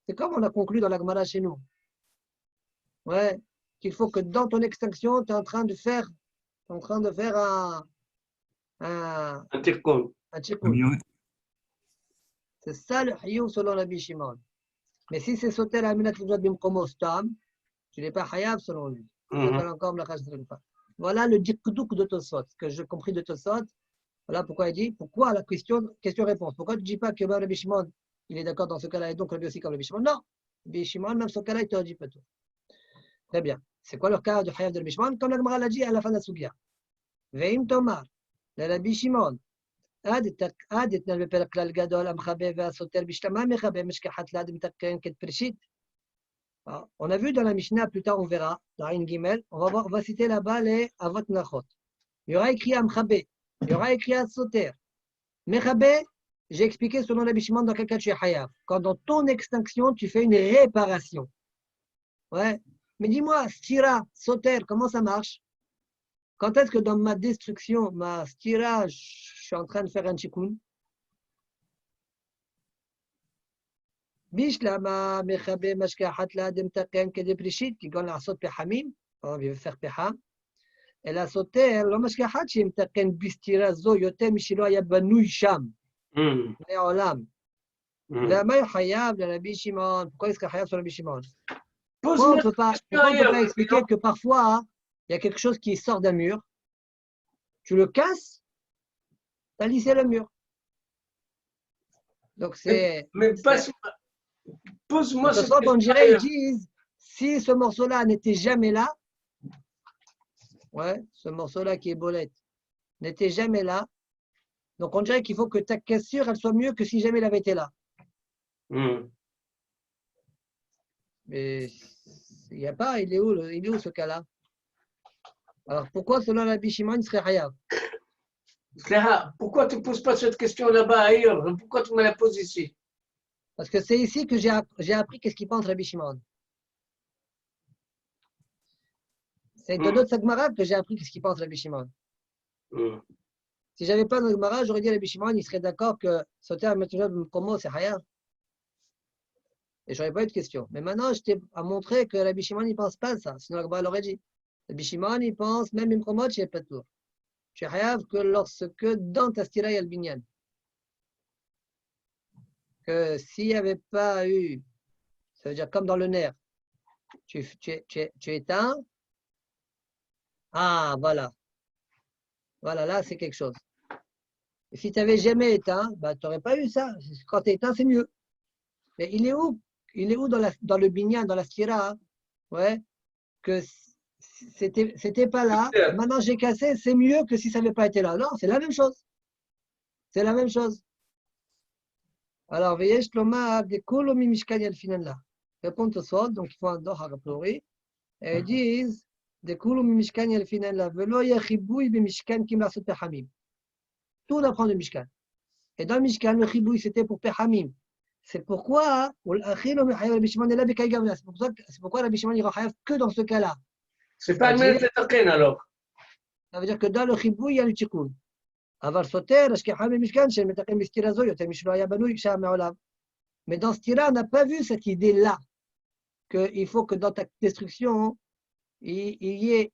B: c'est comme on a conclu dans la Gemara chez nous. Ouais, qu'il faut que dans ton extinction, tu es en train de faire un tikkun. C'est ça le hayou selon Rabbi Shimon. Mais si c'est sauter la minute bimkomostam, tu n'es pas hayav selon lui. Voilà le dikdouk de Tosot, ce que j'ai compris de Tosot. Voilà pourquoi il dit, pourquoi la question-réponse. Pourquoi tu ne dis pas que Rabbi Shimon, il est d'accord dans ce cas-là et donc Rabbi aussi comme Rabbi Shimon? Non, Rabbi Shimon, même ce cas-là, il te dit pas tout. Très bien. C'est quoi le cas du Hayav de Rabbi Shimon? Comme la Gemara l'a dit à la fin de la Sugia. Veim Tomar, le Rabbi Shimon, עד אתנן בפרק כלל גדול, המחבא והסותר בשלמה מחבא משכחת לעד מתקן כתפרשית. On a vu dans la Mishnah, plus tard on verra, dans Aïn Gimel, on va citer là-bas les Avot Melachot. Il y aura écrit Amchabé, il y aura écrit Soter. Mechabé, j'ai expliqué selon Rabbi Shimon dans quel cas tu es Hayav. Quand dans ton extinction, tu fais une réparation. Ouais. Mais dis-moi, Stira, Soter, comment ça marche? Quand est-ce que dans ma destruction, ma Stira, je suis en train de faire un tikkun? Bishlama, Mechabe, Mashkahat, Ladem, Taken, Kedeprishit, qui gagne la saute Pehamim, on veut faire Peham. Et la sauter, le Mashkahat, Shim Taken, Bistira, Zo, Yotem, Mishilo, Yabanouy, Sham, Neolam. Vamay Hayab, le Rabbi Shimon. Pourquoi est-ce qu'il y a Hayab sur Rabbi Shimon? Pourquoi on ne peut pas expliquer que parfois, il y a quelque chose qui sort d'un mur, tu le casses, tu as lissé le mur. Donc c'est.
A: Mais pose-moi
B: ce qu'on dirait, ils disent, si ce morceau-là n'était jamais là, ouais, ce morceau-là qui est bolette, n'était jamais là, donc on dirait qu'il faut que ta cassure, elle soit mieux que si jamais elle avait été là. Mais il n'y a pas, il est où ce cas-là? Alors pourquoi selon Rabbi Shimon, il serait Hayav?
A: Pourquoi tu ne poses pas cette question là-bas ailleurs? Pourquoi tu me la poses ici?
B: Parce que c'est ici que j'ai appris qu'est-ce qu'il pense Rabbi Shimon. C'est de notre Sagmara que j'ai appris ce qu'il pense Rabbi Shimon. Si j'avais pas de Sagmara, j'aurais dit à Rabbi Shimon, il serait d'accord que sauter à Mekomo, c'est Hayab. Et j'aurais pas eu de question. Mais maintenant, je t'ai montré que Rabbi Shimon, il pense pas ça. Sinon, Rabbi l'aurait dit. Rabbi Shimon, il pense, même Mekomo, tu es pas tour. Tu es Hayab que lorsque dans ta stira, il y a le binyan. Que s'il n'y avait pas eu, ça veut dire comme dans le nerf, tu éteins. Ah, voilà. Voilà, là, c'est quelque chose. Et si tu n'avais jamais éteint, bah, tu n'aurais pas eu ça. Quand tu éteins, c'est mieux. Mais il est où dans le binyan, dans la stira, ouais, que c'était pas là. Maintenant, j'ai cassé, c'est mieux que si ça n'avait pas été là. Non, c'est la même chose. C'est la même chose. Alors, Veyesh Lomar, des Kolomi Mishkan Yalfinan là. Répondent au sol, donc ils font un doha a priori. Et ils disent, des Kolomi Mishkan Yalfinan là. Velo Yachiboui be Mishkan Kim Lasot Pehamim. Tout on apprend de Mishkan. Et dans le Mishkan, le Chiboui, c'était pour Pehamim. C'est pourquoi, c'est pourquoi Rabbi Shimon ira Hayav que dans ce cas-là.
A: C'est pas le même Tetaken alors.
B: Ça veut dire que dans le Chiboui, il y a le Tikkun. אבל סותר, השכחה במשכן של מתקן בסתירה זו יותר משלא היה בנוי שם מעולם. Mais dans Stira, on n'a pas vu cette idée-là, qu'il faut que dans ta destruction, il y ait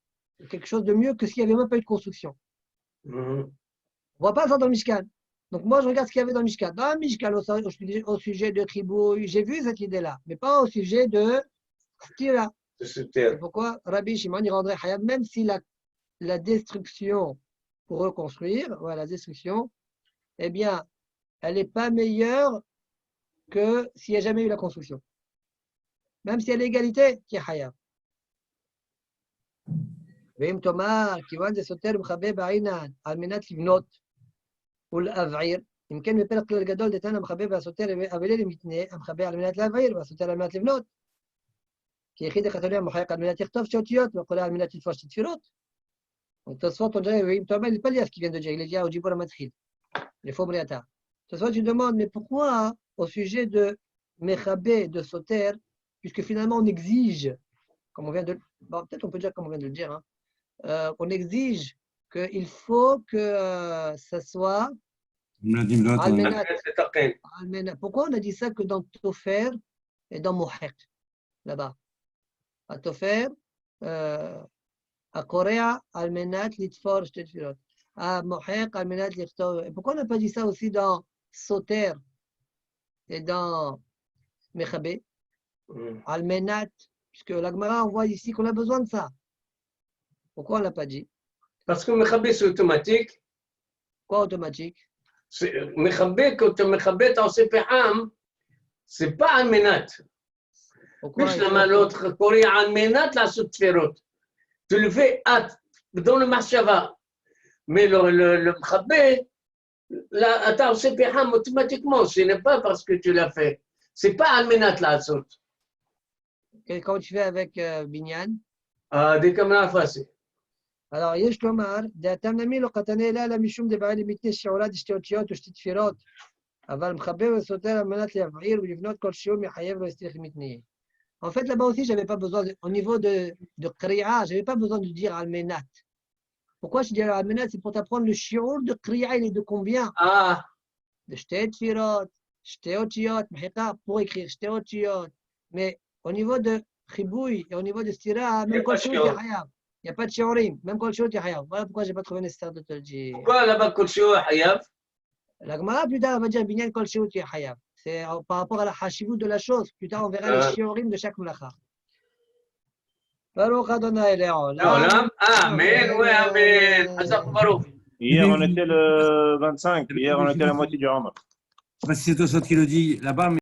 B: quelque chose de mieux que s'il n'y avait même pas eu de construction. On ne voit pas ça dans le Mishkan. Donc moi, je regarde ce qu'il y avait dans le Mishkan. Dans le Mishkan, au sujet de Tribouille, j'ai vu cette idée-là, mais pas au sujet de Stira. C'est pourquoi Rabbi Shimon, il rendrait Hayab, même si la destruction pour reconstruire, voilà, la destruction, eh bien, elle n'est pas meilleure que s'il n'y a jamais eu la construction. Même s'il y a l'égalité, qui est Hayab. ואם תאמר, כיוון זה סותר ומכבה בעינן על מנת לבנות ולהבעיר, אם כן בפרק כלל גדול דתן המכבה והסותר אבלי למתנה, המכבה על מנת להבעיר והסותר על מנת לבנות. כי יחיד החתונה מוחק על מנת לכתוב שאותיות וקורא על מנת לתפוש תפילות. Donc, Tosfot, on dirait, il n'est pas lié à ce qu'il vient de dire. Il est lié au Djibour Amatril, les faux briata. Tosfot, tu demandes, mais pourquoi, au sujet de Mechabé, de Soter, puisque finalement on exige, comme on vient de. Bon, peut-être on peut dire comme on vient de le dire, hein, on exige qu'il faut que ça soit. Almenat. Pourquoi on a dit ça que dans Tofer et dans Mohek, là-bas? À Tofer, הקורע על מנת לתפור שתי תפילות. המוחק על מנת לכתוב. Pourquoi on n'a pas dit ça aussi dans Soter et dans Mechabé? Al menat, puisque la Gemara, on voit ici qu'on a besoin de ça. Pourquoi on ne l'a pas dit?
A: Parce que Mechabé, c'est automatique.
B: Quoi automatique?
A: Mechabé, quand tu Mechabé, en Sepeham, c'est pas al menat. Plus la main l'autre, Korea al menat, la sotferot. Tu le fais dans le Machava. Mais le Mchabé, là, attends, c'est Peham automatiquement. Ce n'est pas parce que tu l'as fait. Ce n'est pas Almenat la Asot.
B: Comment tu fais avec Binyan?
A: Des caméras effacées.
B: Alors, יש לומר, דעתם נמי לא קטנה אלא לה משום דבעי למתנה שעולה שתי אותיות ושתי תפירות, אבל מחבר וסותר על מנת להבעיר ולבנות כל שיעור מחייב לו הסתיך למתנה. En fait, là-bas aussi, je n'avais pas besoin, au niveau de Kriya, je n'avais pas besoin de dire Almenat. Pourquoi je dis Almenat? C'est pour t'apprendre le shiur de Kriya, il est de combien? De Shte Tfirot, Shte Otiyot, pour écrire Shte Otiyot. Mais au niveau de Chibouy et au niveau de Stira, même Kol Shiur, il n'y a pas de shiurim, même Kol Shiur, il y a Hayab. Voilà pourquoi je n'ai pas trouvé nécessaire de te le dire.
A: Pourquoi là-bas Kol Shiur, Hayab?
B: La Gemara, plus tard, va dire Binyan Kol Shiur, il y a Hayab. C'est par rapport à la hashivut de la chose. Plus tard, on verra les shiurim de chaque melacha. Baruch Adonai Le'olam.
A: Amen, oui, Amen. Hazak Baruch.
E: Hier, on était le 25. Hier, on était à la moitié du Rambam.
D: Je ne sais pas si c'est Tosfot qui le dit là-bas, mais